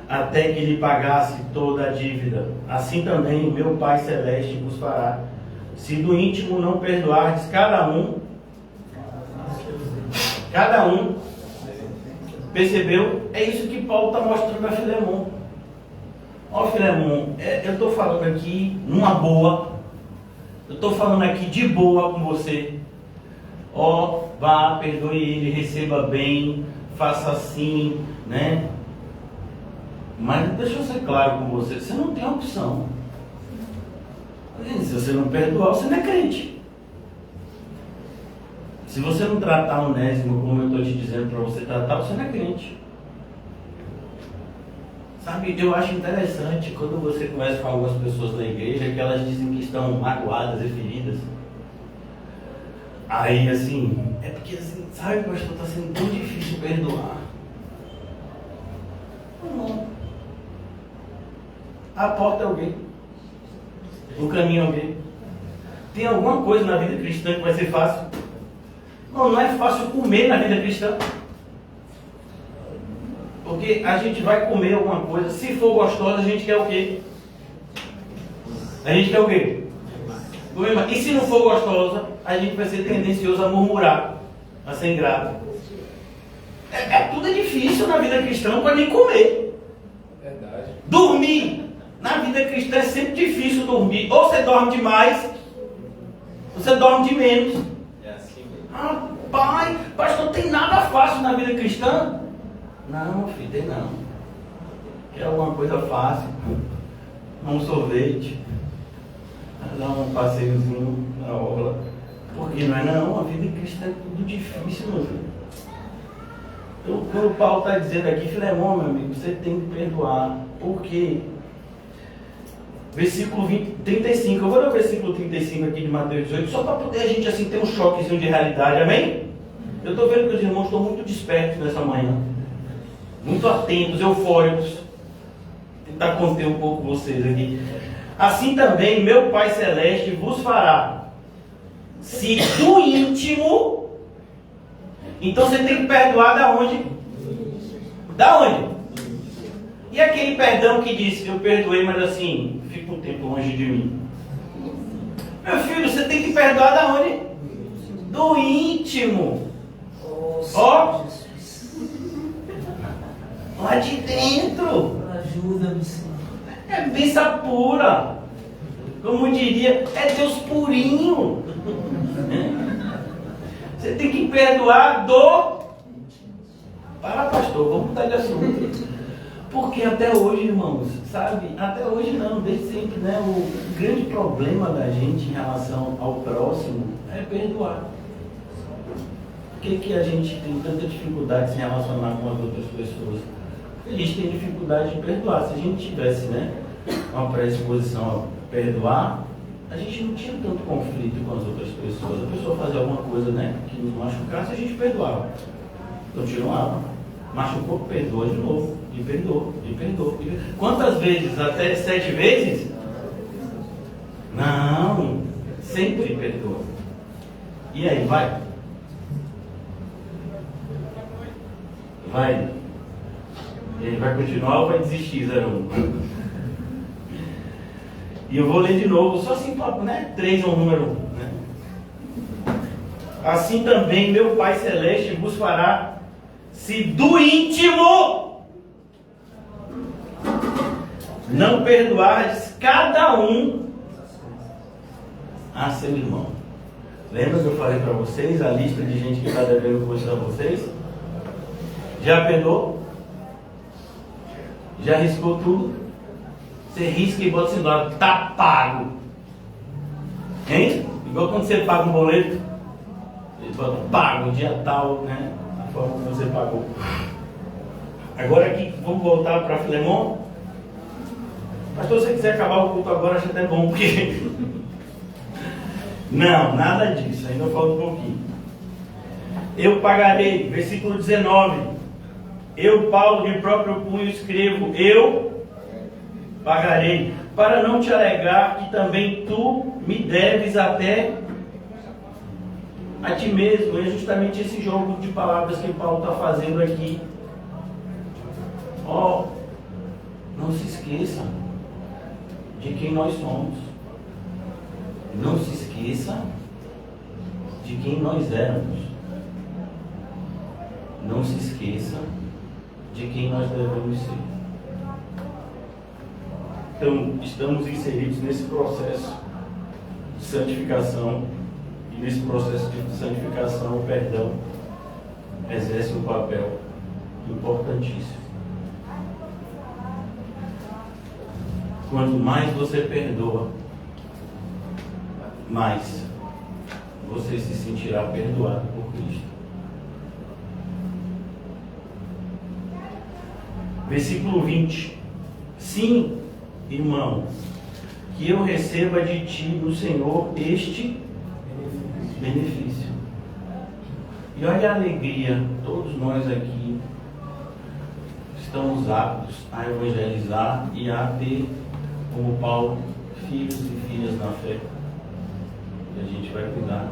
Até que lhe pagasse toda a dívida. Assim também meu Pai Celeste vos fará, se do íntimo não perdoardes cada um. Percebeu? É isso que Paulo está mostrando a Filemon. Ó, Filemon, eu estou falando aqui numa boa. Eu estou falando aqui de boa com você. Ó, vá, perdoe ele, receba bem, faça assim, né? Mas deixa eu ser claro com você, você não tem opção. Se você não perdoar, você não é crente. Se você não tratar Onésimo como eu estou te dizendo para você tratar, você não é crente. Sabe, eu acho interessante quando você conversa com algumas pessoas da igreja que elas dizem que estão magoadas e feridas. Aí assim, é porque assim, sabe, pastor, está sendo tão difícil perdoar. Não. A porta é alguém. O caminho é alguém. Tem alguma coisa na vida cristã que vai ser fácil? Não é fácil comer na vida cristã. Porque a gente vai comer alguma coisa, se for gostosa, a gente quer o quê? A gente quer o quê? E se não for gostosa, a gente vai ser tendencioso a murmurar, a ser ingrato. Tudo é difícil na vida cristã, não pode nem comer. Verdade. Dormir. Na vida cristã é sempre difícil dormir. Ou você dorme demais, ou você dorme de menos. É assim mesmo. Rapaz, pastor, não tem nada fácil na vida cristã? Não, filho, tem não. Quer alguma coisa fácil? Um sorvete, dar um passeiozinho na orla. Porque não é não, a vida cristã é tudo difícil, meu filho. Então, quando o Paulo está dizendo aqui, Filemão, meu amigo, você tem que perdoar. Por quê? Versículo 35, eu vou ler o versículo 35 aqui de Mateus 18, só para poder a gente assim ter um choquezinho de realidade, amém? Eu estou vendo que os irmãos estão muito despertos nessa manhã, muito atentos, eufóricos. Vou tentar conter um pouco vocês aqui. Assim também meu Pai Celeste vos fará, se do íntimo. Então você tem que perdoar da onde? Da onde? E aquele perdão que disse, eu perdoei, mas assim, fica um tempo longe de mim. Meu filho, você tem que perdoar da onde? Do íntimo. Ó, lá de dentro. Ajuda-me, Senhor. É bênção pura. Como diria, é Deus purinho. Você tem que perdoar do... Para, pastor, vamos mudar de assunto. Porque até hoje, irmãos, sabe? Até hoje não, desde sempre, né? O grande problema da gente em relação ao próximo é perdoar. Por que a gente tem tanta dificuldade de se relacionar com as outras pessoas? A gente tem dificuldade de perdoar. Se a gente tivesse, né, uma predisposição a perdoar, a gente não tinha tanto conflito com as outras pessoas. A pessoa fazia alguma coisa, né, que nos machucasse, a gente perdoava. Continuava. Machucou, perdoa de novo. E perdoa, e perdoa. Quantas vezes? Até 7 vezes? Não. Sempre perdoa. E aí, vai? Vai. Ele vai continuar ou vai desistir, 01? E eu vou ler de novo, só assim, né? 3 é um número, né? Assim também meu Pai Celeste vos fará, se do íntimo não perdoardes cada um a seu irmão. Lembra que eu falei para vocês a lista de gente que está devendo coisa a vocês? Já perdoou? Já riscou tudo? Você risca e bota assim do lado, tá pago. Hein? Igual quando você paga um boleto, ele bota pago, dia tal, né? A forma que você pagou. Agora aqui, vamos voltar para Filemão. Mas se você quiser acabar o culto agora, acho até bom, porque... Não, nada disso, ainda falta um pouquinho. Eu pagarei, versículo 19. Eu, Paulo, de próprio punho escrevo, eu pagarei, para não te alegar que também tu me deves até a ti mesmo. É justamente esse jogo de palavras que Paulo está fazendo aqui. Ó, não se esqueça de quem nós somos. Não se esqueça de quem nós éramos. Não se esqueça de quem nós devemos ser. Então, estamos inseridos nesse processo de santificação, e nesse processo de santificação, o perdão exerce um papel importantíssimo. Quanto mais você perdoa, mais você se sentirá perdoado por Cristo. Versículo 20. Sim, irmão, que eu receba de ti, do Senhor, este benefício. E olha a alegria, todos nós aqui estamos aptos a evangelizar e a ter, como Paulo, filhos e filhas na fé. E a gente vai cuidar.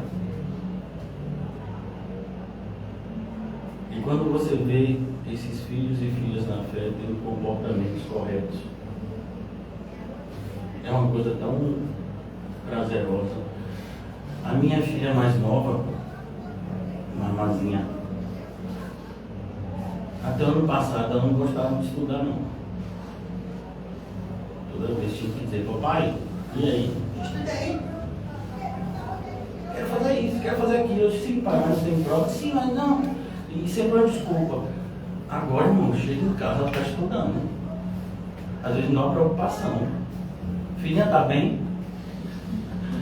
E quando você vê esses filhos e filhas na fé tendo comportamentos corretos, é uma coisa tão prazerosa. A minha filha mais nova, Mamazinha, até ano passado ela não gostava de estudar não. Toda vez tinha que dizer, papai, e aí? Estudei. Quero fazer isso, quero fazer aquilo. Eu disse, sim, pai, mas tem prova? Sim, mas não. E sempre uma desculpa. Agora, irmão, chega em casa, ela está estudando. Às vezes não há preocupação. Filha, tá bem?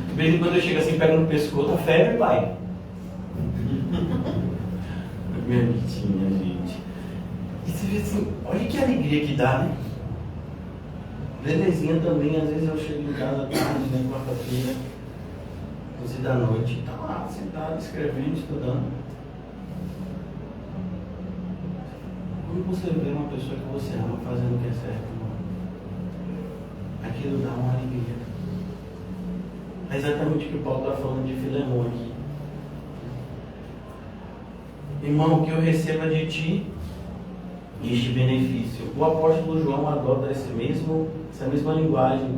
De vez em quando eu chego assim, pego no pescoço, a febre, pai. Minha bichinha, gente. E você vê assim, olha que alegria que dá, né? Belezinha também, às vezes eu chego em casa tarde, né, quarta-feira, 11 da noite, e tá lá, sentado, escrevendo, estudando. Quando você vê uma pessoa que você ama fazendo o que é certo, irmão, aquilo dá uma alegria. É exatamente o que o Paulo está falando de Filemão aqui. Irmão, que eu receba de ti este benefício. O apóstolo João adota essa mesma linguagem.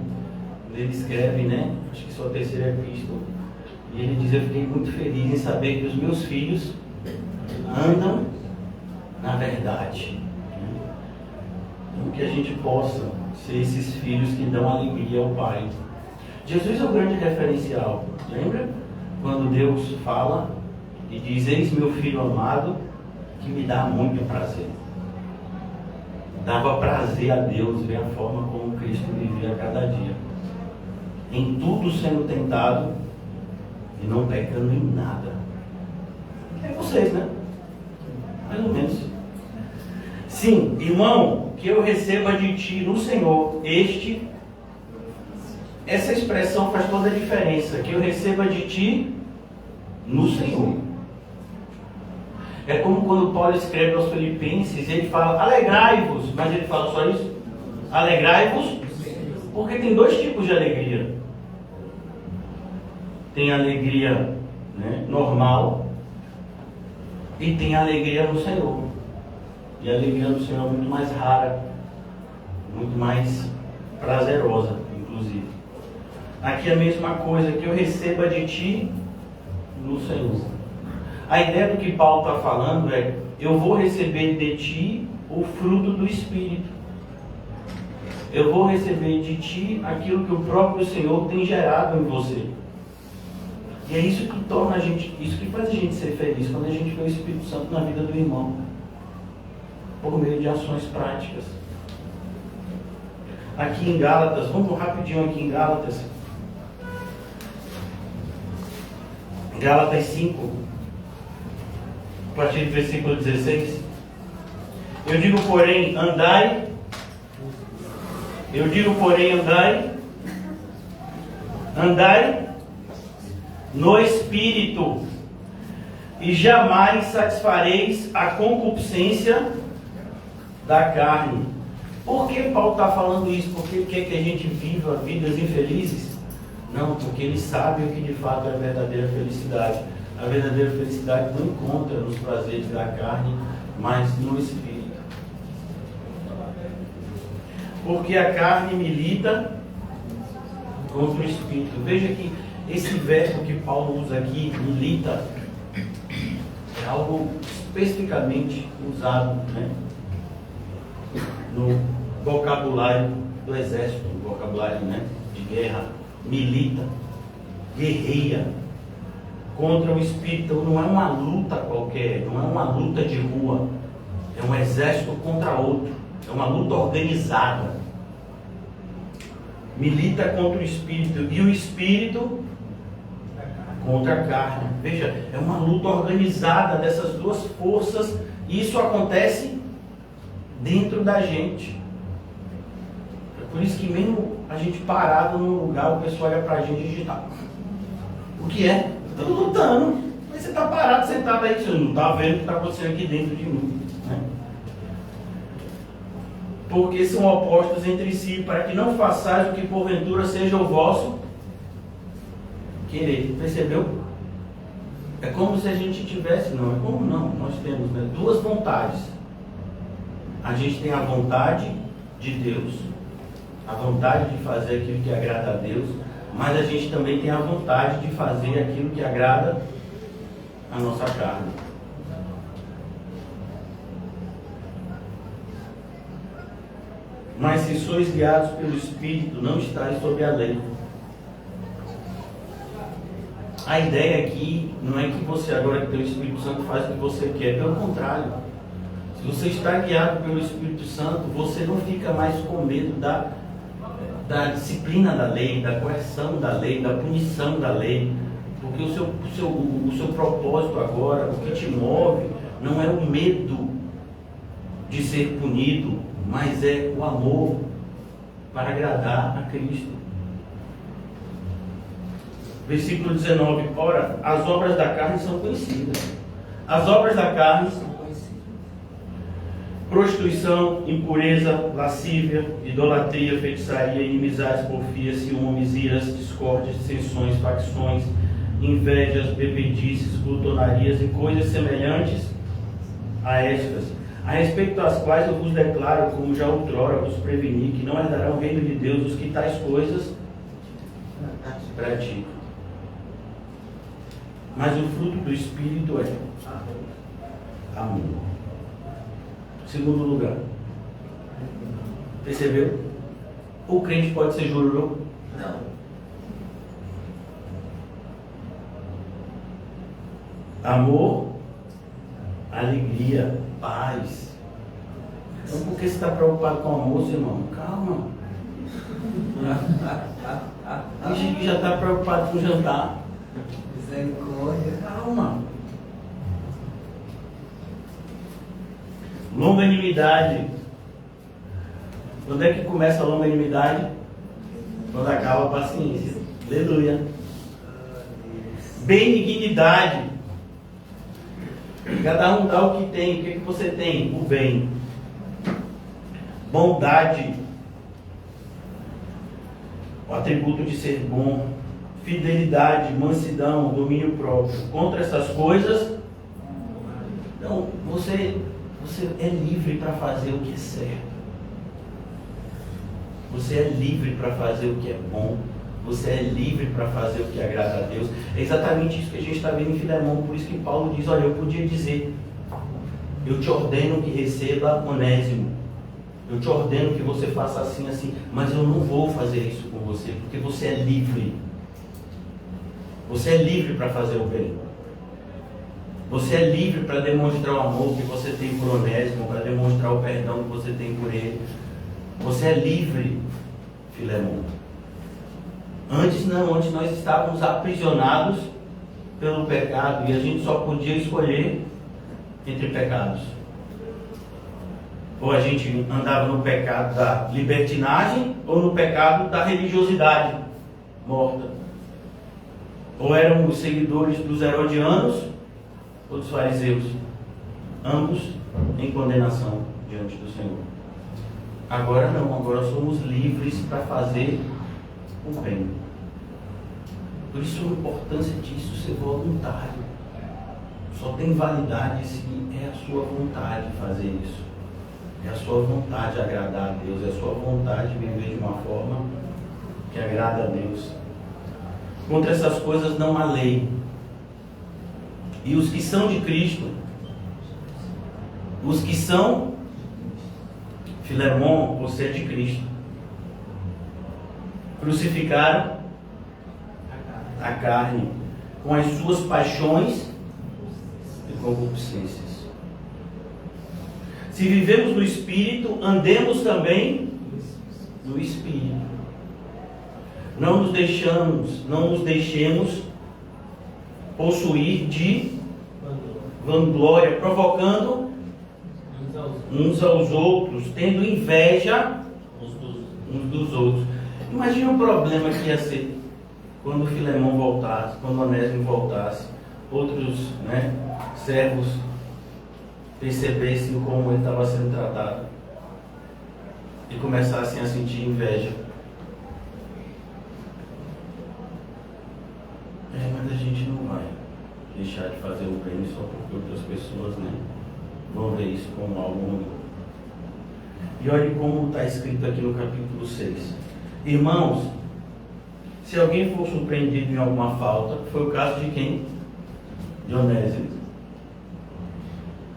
Ele escreve, né? Acho que sua terceira epístola. E ele diz, eu fiquei muito feliz em saber que os meus filhos andam na verdade. Então, que a gente possa ser esses filhos que dão alegria ao Pai. Jesus é o grande referencial. Lembra? Quando Deus fala e diz, eis meu filho amado, que me dá muito prazer. Dava prazer a Deus ver a forma como Cristo vivia a cada dia. Em tudo sendo tentado e não pecando em nada. É vocês, né? Mais ou menos. Sim, irmão, que eu receba de ti no Senhor essa expressão faz toda a diferença. Que eu receba de ti no Senhor. É como quando Paulo escreve aos Filipenses, ele fala, alegrai-vos, mas ele fala só isso? Alegrai-vos, porque tem dois tipos de alegria. Tem alegria, né, normal, e tem alegria no Senhor. E a alegria do Senhor é muito mais rara, muito mais prazerosa, inclusive. Aqui é a mesma coisa, que eu receba de ti no Senhor. A ideia do que Paulo está falando é, eu vou receber de ti o fruto do Espírito. Eu vou receber de ti aquilo que o próprio Senhor tem gerado em você. E é isso que torna a gente, isso que faz a gente ser feliz, quando a gente vê o Espírito Santo na vida do irmão. Por meio de ações práticas. Aqui em Gálatas, vamos rapidinho aqui em Gálatas. Gálatas 5, a partir do versículo 16. Eu digo, porém, andai no Espírito, e jamais satisfareis a concupiscência da carne. Por que Paulo está falando isso? Porque ele quer que a gente viva vidas infelizes? Não, porque ele sabe o que de fato é a verdadeira felicidade. A verdadeira felicidade não encontra nos prazeres da carne, mas no Espírito. Porque a carne milita contra o Espírito. Veja que esse verbo que Paulo usa aqui, milita, é algo especificamente usado, né, no vocabulário do exército, no vocabulário, né, de guerra. Milita, guerreia contra o Espírito. Então não é uma luta qualquer, não é uma luta de rua, é um exército contra outro, é uma luta organizada. Milita contra o Espírito, e o Espírito contra a carne. Veja, é uma luta organizada dessas duas forças, e isso acontece dentro da gente. É por isso que mesmo a gente parado num lugar, o pessoal olha pra gente e digitar. O que é? Estamos lutando. Mas você está parado, sentado aí, você não está vendo o que está acontecendo aqui dentro de mim, né? porque são opostos entre si, para que não façais o que porventura seja o vosso querer. Percebeu? É como se a gente tivesse, não é como não, nós temos, né, duas vontades. A gente tem a vontade de Deus, a vontade de fazer aquilo que agrada a Deus, mas a gente também tem a vontade de fazer aquilo que agrada a nossa carne. Mas se sois guiados pelo Espírito, não estáis sob a lei. A ideia aqui não é que você, agora que tem o Espírito Santo, faz o que você quer. Pelo contrário. Se você está guiado pelo Espírito Santo, você não fica mais com medo da disciplina da lei, da coerção da lei, da punição da lei. Porque o seu propósito agora, o que te move, não é o medo de ser punido, mas é o amor para agradar a Cristo. Versículo 19. Ora, as obras da carne são conhecidas. As obras da carne são conhecidas: prostituição, impureza, lascívia, idolatria, feitiçaria, inimizades, porfias, ciúmes, iras, discórdias, dissensões, facções, invejas, bebedices, glutonarias e coisas semelhantes a estas, a respeito das quais eu vos declaro, como já outrora vos preveni, que não herdarão o reino de Deus os que tais coisas praticam. Mas o fruto do Espírito é amor. Segundo lugar, percebeu? O crente pode ser jurulo? Não. Amor, alegria, paz. Então por que você está preocupado com o almoço, irmão? Calma. Tem gente que já está preocupado com o jantar. Misericórdia. Calma. Longanimidade. Quando é que começa a longanimidade? Quando acaba a paciência. Aleluia. Benignidade. Cada um dá o que tem. O que você tem? O bem. Bondade. O atributo de ser bom. Fidelidade, mansidão, domínio próprio. Contra essas coisas, então, você é livre para fazer o que é certo. Você é livre para fazer o que é bom. Você é livre para fazer o que agrada a Deus. É exatamente isso que a gente está vendo em Filemão. Por isso que Paulo diz, olha, eu podia dizer, eu te ordeno que receba Onésimo. Eu te ordeno que você faça assim, assim. Mas eu não vou fazer isso com você, porque você é livre. Você é livre para fazer o bem. Você é livre para demonstrar o amor que você tem por Onésimo, para demonstrar o perdão que você tem por ele. Você é livre, Filemão. Antes não, antes nós estávamos aprisionados pelo pecado e a gente só podia escolher entre pecados. Ou a gente andava no pecado da libertinagem ou no pecado da religiosidade morta. Ou eram os seguidores dos herodianos ou dos fariseus, ambos em condenação diante do Senhor. Agora não, agora somos livres para fazer o bem. Por isso a importância disso ser voluntário. Só tem validade se é a sua vontade fazer isso. É a sua vontade agradar a Deus, é a sua vontade viver de uma forma que agrada a Deus. Contra essas coisas não há lei. E os que são de Cristo, os que são, Filemão, você é de Cristo, crucificaram a carne com as suas paixões e concupiscências. Se vivemos no Espírito, andemos também no Espírito. Não nos deixemos possuir de vanglória, provocando uns aos outros, tendo inveja uns dos outros. Imagina o problema que ia ser quando Filemão voltasse, quando Onésimo voltasse, outros servos percebessem como ele estava sendo tratado. e começassem a sentir inveja. Mas a gente não vai deixar de fazer o bem só porque outras pessoas, né, vão ver isso como algo ruim. E olhe como está escrito aqui no capítulo 6. Irmãos, se alguém for surpreendido em alguma falta, foi o caso de quem? De Onésimo.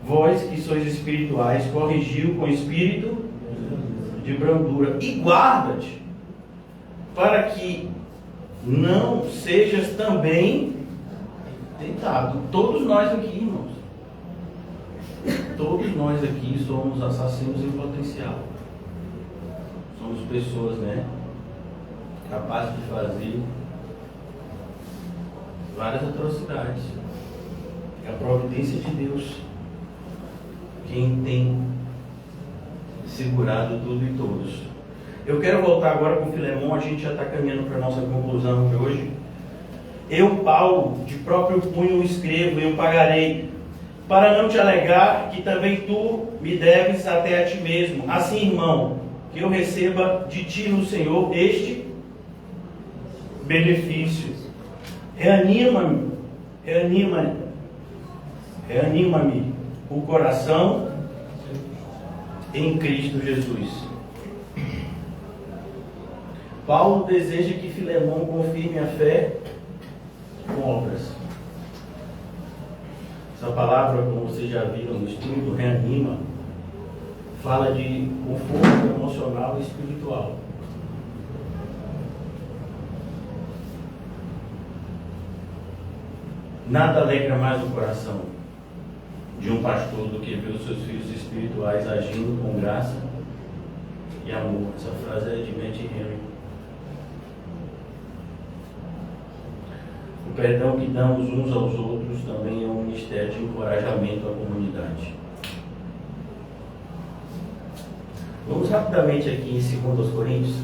Vós que sois espirituais, corrigiu com espírito de brandura e guarda-te, para que não sejas também tentado. Todos nós aqui, irmãos, todos nós aqui somos assassinos em potencial. Somos pessoas, né, capazes de fazer várias atrocidades. É a providência de Deus quem tem segurado tudo e todos. Eu quero voltar agora com Filemão. A gente já está caminhando para a nossa conclusão de hoje. Eu, Paulo, de próprio punho escrevo, eu pagarei, para não te alegar que também tu me deves até a ti mesmo. Assim, irmão, que eu receba de ti no Senhor este benefício. Reanima-me o coração em Cristo Jesus. Paulo deseja que Filemão confirme a fé com obras. Essa palavra, como vocês já viram no estudo, reanima, fala de conforto emocional e espiritual. Nada alegra mais o coração de um pastor do que ver os seus filhos espirituais agindo com graça e amor. Essa frase é de Matt Henry. O perdão que damos uns aos outros também é um ministério de encorajamento à comunidade. Vamos rapidamente aqui em 2 Coríntios.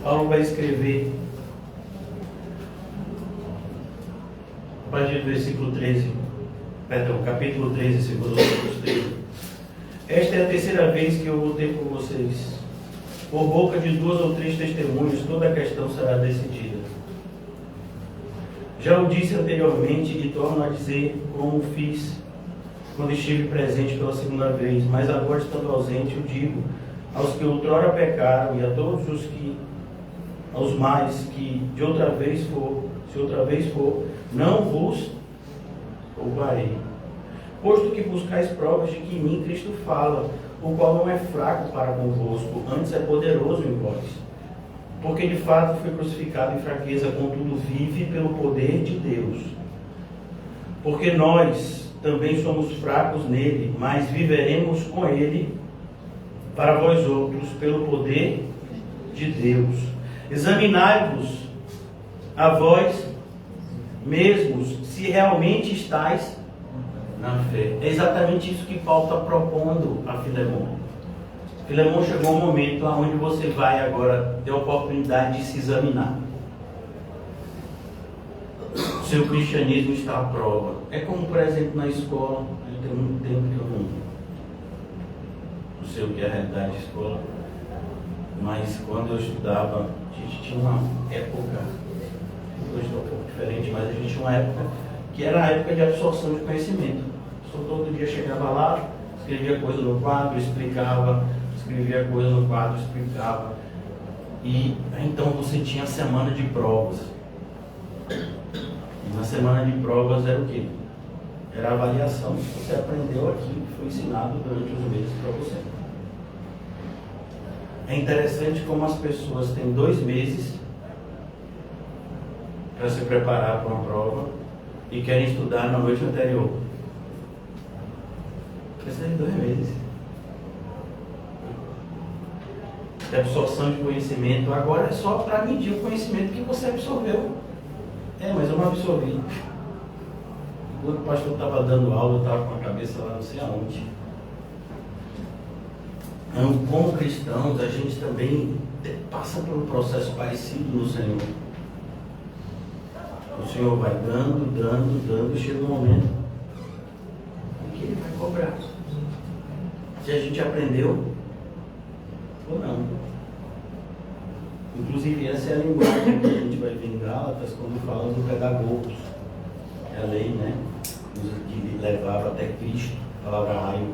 Paulo vai escrever a partir do versículo 13, capítulo 13, segundo os 13. Esta é a terceira vez que eu vou ter com vocês. Por boca de 2 ou 3 testemunhos, toda a questão será decidida. Já o disse anteriormente e torno a dizer como fiz quando estive presente pela segunda vez, mas agora estando ausente, eu digo aos que outrora pecaram e a todos os que aos mais que de outra vez for, se outra vez for, não vos pouparei. Posto que buscais provas de que em mim Cristo fala, o qual não é fraco para convosco, antes é poderoso em vós. Porque de fato foi crucificado em fraqueza, contudo vive pelo poder de Deus. Porque nós também somos fracos nele, mas viveremos com ele para vós outros, pelo poder de Deus. Examinai-vos a vós mesmos, se realmente estáis na fé. É exatamente isso que Paulo está propondo a Filemão. Filemão, chegou um momento onde você vai agora ter a oportunidade de se examinar. O seu cristianismo está à prova. É como, por exemplo, na escola. Tem muito tempo que eu não sei o que é a realidade de escola. Mas quando eu estudava, a gente tinha uma época, hoje está um pouco diferente, mas a gente tinha uma época que era a época de absorção de conhecimento. Só todo dia chegava lá, escrevia coisa no quadro, explicava, escrevia coisa no quadro, explicava. E então você tinha a semana de provas. E na semana de provas era o quê? Era a avaliação. Você aprendeu aquilo que foi ensinado durante os meses para você. É interessante como as pessoas têm 2 meses para se preparar para uma prova e querem estudar na noite anterior. Precisa de 2 meses. De absorção de conhecimento. Agora é só para medir o conhecimento que você absorveu. Mas eu não absorvi. Enquanto o pastor estava dando aula, eu estava com a cabeça lá não sei aonde. Então, como cristãos, a gente também passa por um processo parecido no Senhor. O Senhor vai dando, chega um momento em que Ele vai cobrar. Se a gente aprendeu ou não. Inclusive, essa é a linguagem que a gente vai ver em Gálatas quando fala do pedagogos. É a lei, né? Que levava até Cristo, a palavra raio.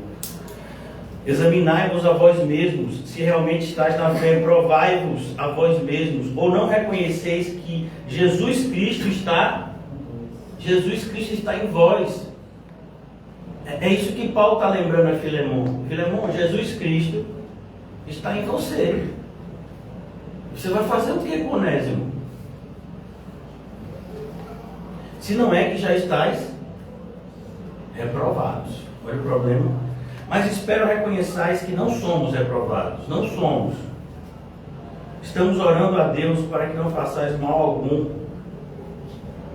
Examinai-vos a vós mesmos, se realmente estáis na fé, provai-vos a vós mesmos, ou não reconheceis que Jesus Cristo está em vós. É isso que Paulo está lembrando a Filemão. Filemão, Jesus Cristo está em você. Você vai fazer o que com Onésimo? Se não é que já estáis reprovados. Olha o problema. Mas espero reconheçais que não somos reprovados. Não somos. Estamos orando a Deus para que não façais mal algum.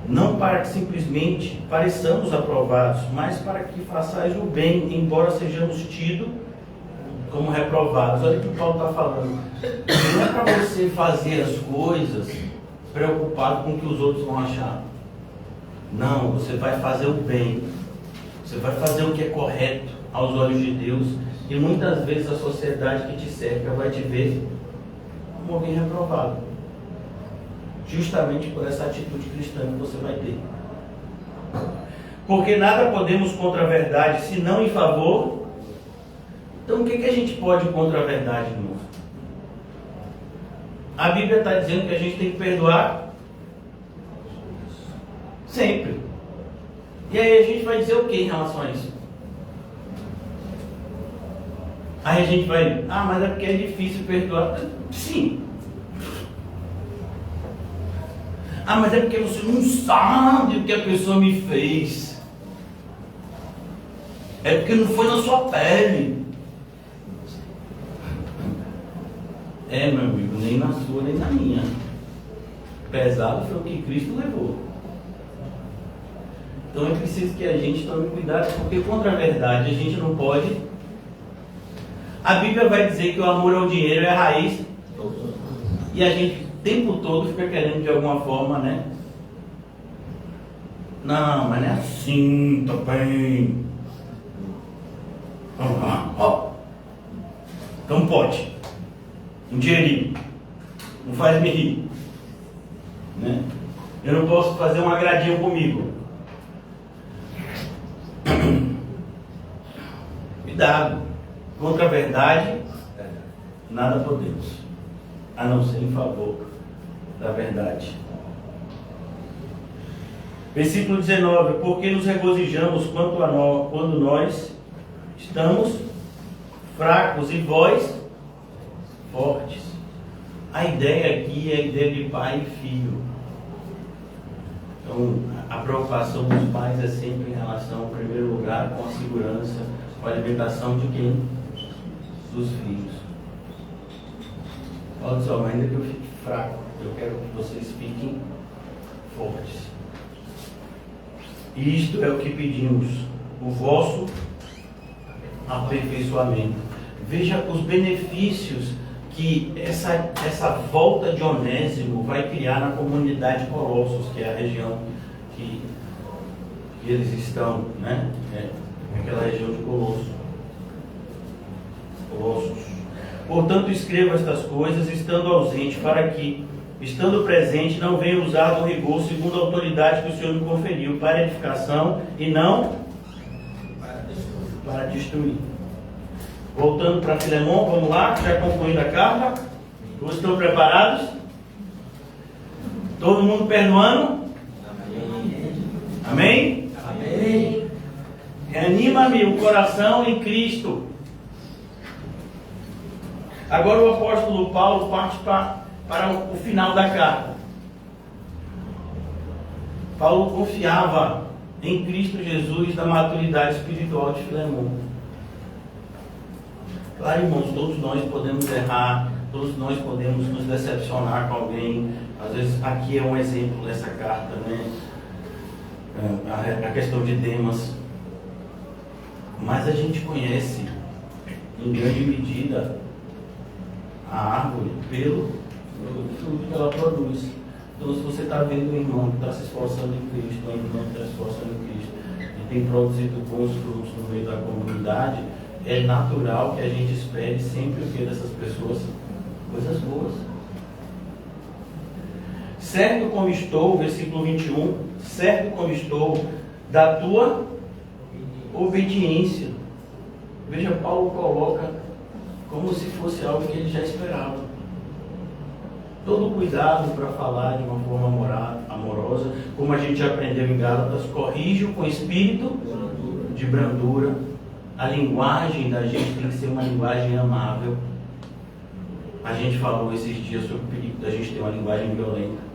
Não para que simplesmente pareçamos aprovados, mas para que façais o bem, embora sejamos tidos como reprovados. Olha o que Paulo está falando. Não é para você fazer as coisas preocupado com o que os outros vão achar. Não, você vai fazer o bem. Você vai fazer o que é correto aos olhos de Deus. E muitas vezes a sociedade que te cerca vai te ver como alguém reprovado. Justamente por essa atitude cristã que você vai ter. Porque nada podemos contra a verdade, senão em favor. Então o que a gente pode contra a verdade, irmão? A Bíblia está dizendo que a gente tem que perdoar sempre. E aí a gente vai dizer o que em relação a isso? Aí a gente vai, mas é porque é difícil perdoar. Sim. Mas é porque você não sabe o que a pessoa me fez. É porque não foi na sua pele. Meu amigo, nem na sua, nem na minha. Pesado foi o que Cristo levou. Então é preciso que a gente tome cuidado, porque contra a verdade a gente não pode. A Bíblia vai dizer que o amor ao dinheiro é a raiz. E a gente o tempo todo fica querendo de alguma forma, né? Não, mas não é assim também. Então pode. Um dinheirinho. Não faz me rir. Né? Eu não posso fazer um agradinho comigo. Cuidado. Contra a verdade, nada podemos. A não ser em favor da verdade. Versículo 19. Porque nos regozijamos quando nós estamos fracos e vós fortes. A ideia aqui é a ideia de pai e filho. Então, a preocupação dos pais é sempre em relação, em primeiro lugar, com a segurança, com a alimentação de quem? Dos filhos. Olha só, mas ainda que eu fique fraco, eu quero que vocês fiquem fortes. Isto é o que pedimos, o vosso aperfeiçoamento. Veja os benefícios que essa volta de Onésimo vai criar na comunidade de Colossos, que é a região que eles estão, né? Aquela região de Colossos. Portanto, escreva estas coisas, estando ausente, para que, estando presente, não venha usar do rigor segundo a autoridade que o Senhor me conferiu, para edificação e não para destruir. Voltando para Filemão, vamos lá, já concluindo a carta. Todos estão preparados? Todo mundo perdoando? Amém? Amém. Reanima-me o coração em Cristo. Agora o apóstolo Paulo parte para o final da carta. Paulo confiava em Cristo Jesus da maturidade espiritual de Filemão. Claro, irmãos, todos nós podemos errar, Todos nós podemos nos decepcionar com alguém. Às vezes, aqui é um exemplo dessa carta, né? A questão de Demas. Mas a gente conhece, em grande medida, a árvore pelo fruto que ela produz. Então, se você está vendo um irmão que está se esforçando em Cristo, uma irmã que está se esforçando em Cristo, e tem produzido bons frutos no meio da comunidade, é natural que a gente espere sempre o que dessas pessoas? Coisas boas. Certo como estou, versículo 21, certo como estou da tua obediência. Veja, Paulo coloca como se fosse algo que ele já esperava. Todo cuidado para falar de uma forma amorosa, como a gente aprendeu em Gálatas, corrige-o com espírito de brandura. A linguagem da gente tem que ser uma linguagem amável. A gente falou esses dias sobre o perigo da gente ter uma linguagem violenta.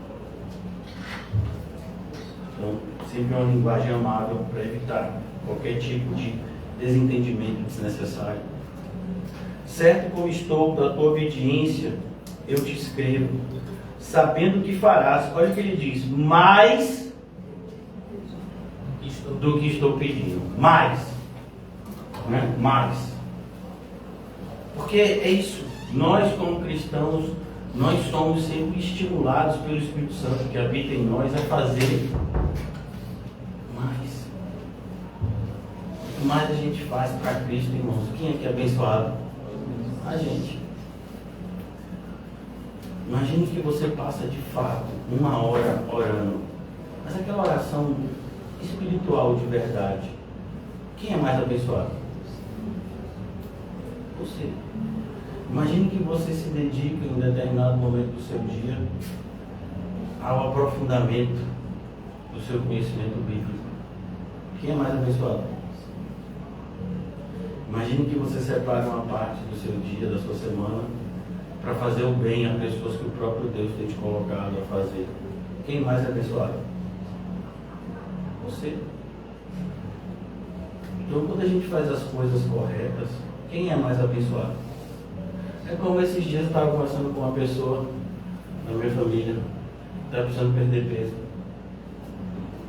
Então, sempre uma linguagem amável para evitar qualquer tipo de desentendimento desnecessário. Certo como estou da tua obediência, eu te escrevo, sabendo que farás, olha o que ele diz, mais do que estou pedindo. Mais. Né? Mais. Porque é isso. Nós, como cristãos, nós somos sempre estimulados pelo Espírito Santo que habita em nós a fazer mais. Quanto mais a gente faz para Cristo, irmãos, quem é que é abençoado? A gente. Imagine que você passa de fato 1 hora orando, mas aquela oração espiritual de verdade. Quem é mais abençoado? Você. Imagine que você se dedica em um determinado momento do seu dia ao aprofundamento do seu conhecimento bíblico. Quem é mais abençoado? Imagine que você separa uma parte do seu dia, da sua semana, para fazer o bem a pessoas que o próprio Deus tem te colocado a fazer. Quem mais é abençoado? Você. Então, quando a gente faz as coisas corretas, quem é mais abençoado? É como esses dias eu estava conversando com uma pessoa na minha família, estava precisando perder peso.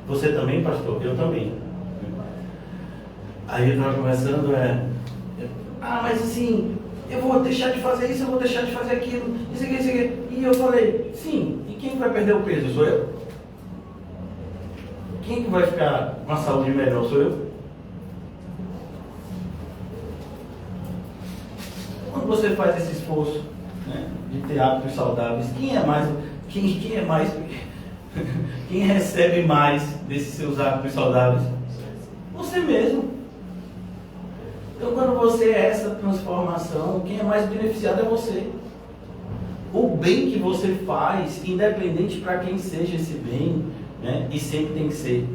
Você também, pastor? Eu também. Aí eu estava conversando, mas assim, eu vou deixar de fazer isso, eu vou deixar de fazer aquilo, isso aqui, isso aqui. E eu falei, sim, e quem vai perder o peso? Sou eu? Quem que vai ficar com a saúde melhor? Sou eu? Quando você faz esse esforço, né, de ter hábitos saudáveis, quem recebe mais desses seus hábitos saudáveis? Você mesmo. Então, quando você é essa transformação, quem é mais beneficiado é você. O bem que você faz, independente para quem seja esse bem, né, e sempre tem que ser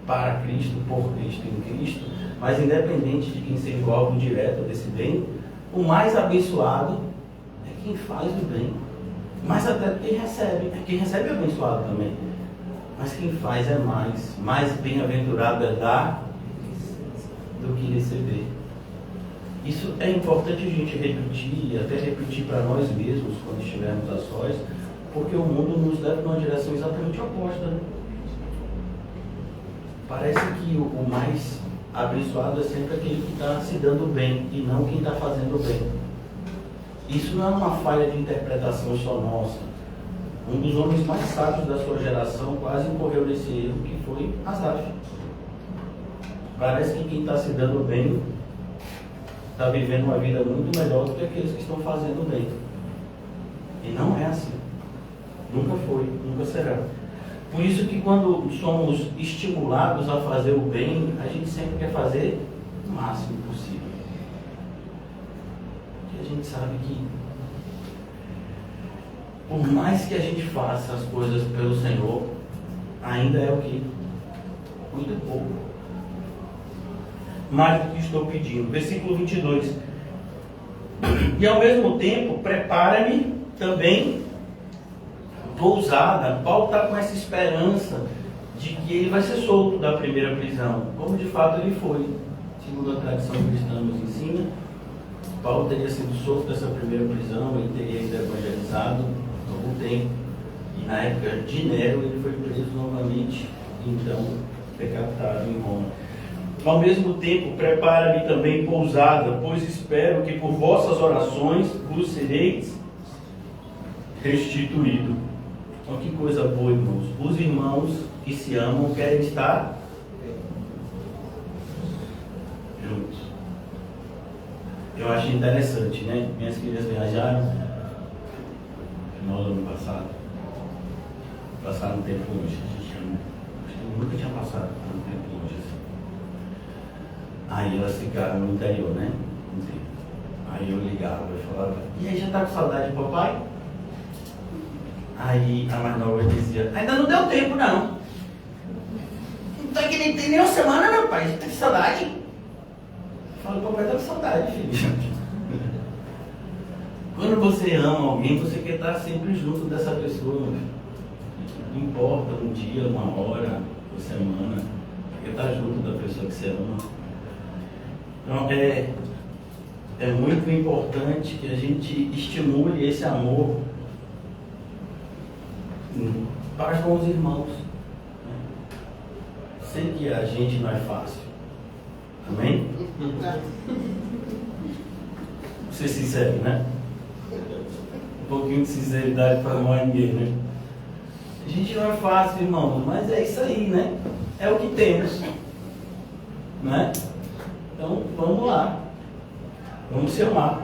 para Cristo, por Cristo, em Cristo, mas independente de quem seja o alvo direto desse bem, o mais abençoado é quem faz o bem. Mas até quem recebe é abençoado também. Mas quem faz é mais bem-aventurado é dar do que receber. Isso é importante a gente repetir, e até repetir para nós mesmos quando estivermos a sós, porque o mundo nos leva numa direção exatamente oposta, né? Parece que o mais abençoado é sempre aquele que está se dando bem e não quem está fazendo bem. Isso não é uma falha de interpretação só nossa. Um dos homens mais sábios da sua geração quase incorreu nesse erro, que foi Asaf. Parece que quem está se dando bem está vivendo uma vida muito melhor do que aqueles que estão fazendo bem. E não é assim. Nunca foi, nunca será. Por isso que quando somos estimulados a fazer o bem, a gente sempre quer fazer o máximo possível. Porque a gente sabe que por mais que a gente faça as coisas pelo Senhor, ainda é o que? Muito pouco. Mais do que estou pedindo. Versículo 22. E ao mesmo tempo, prepara-me também ousada. Paulo está com essa esperança de que ele vai ser solto da primeira prisão, como de fato ele foi, segundo a tradição cristã nos ensina. Paulo teria sido solto dessa primeira prisão, ele teria sido evangelizado algum tempo. E na época de Nero ele foi preso novamente, então decapitado em Roma. Ao mesmo tempo, prepara-me também pousada, pois espero que por vossas orações vos sereis restituído. Então, que coisa boa, irmãos. Os irmãos que se amam querem estar juntos. Eu acho interessante, né? Minhas filhas viajaram no final do ano passado. Passaram um tempo longe. Acho que nunca tinha passado um tempo longe assim. Aí elas ficaram no interior, né? Aí eu ligava e falava: e aí, já tá com saudade do papai? Aí a mais nova dizia: ainda não deu tempo, não. Não tá que nem tem nem uma semana, não, pai. Você tá com saudade? Eu falo: papai tá com saudade, filho. Quando você ama alguém, você quer estar sempre junto dessa pessoa. Não importa um dia, uma hora, uma semana. Você quer estar junto da pessoa que você ama. Então é muito importante que a gente estimule esse amor para com os irmãos. Sei que a gente não é fácil. Amém? Vou ser sincero, né? Um pouquinho de sinceridade para não é ninguém, né? A gente não é fácil, irmãos, mas é isso aí, né? É o que temos, né? Então, vamos lá. Vamos se amar.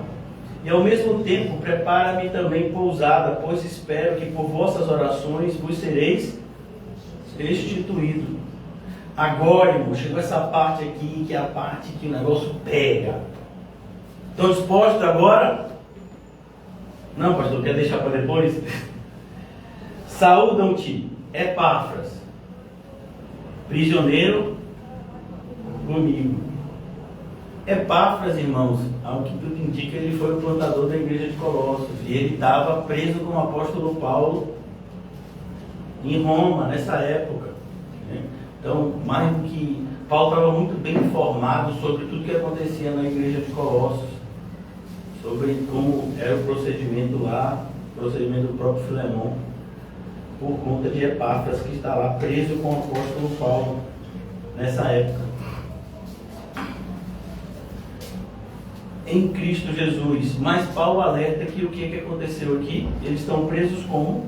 E ao mesmo tempo, prepara-me também pousada, pois espero que por vossas orações vos sereis restituído. Agora, irmão, chegou essa parte aqui, que é a parte que o negócio pega. Estão dispostos agora? Não, pastor, quer deixar para depois? Saúdam-te, Epáfras, prisioneiro comigo. Epáfras, irmãos, ao que tudo indica, ele foi o plantador da igreja de Colossos. E ele estava preso com o apóstolo Paulo em Roma, nessa época. Né? Então, mais do que... Paulo estava muito bem informado sobre tudo que acontecia na igreja de Colossos. Sobre como era o procedimento lá, o procedimento do próprio Filemão, por conta de Epáfras, que está lá preso com o apóstolo Paulo nessa época. Em Cristo Jesus. Mas Paulo alerta que o que aconteceu aqui? Eles estão presos como?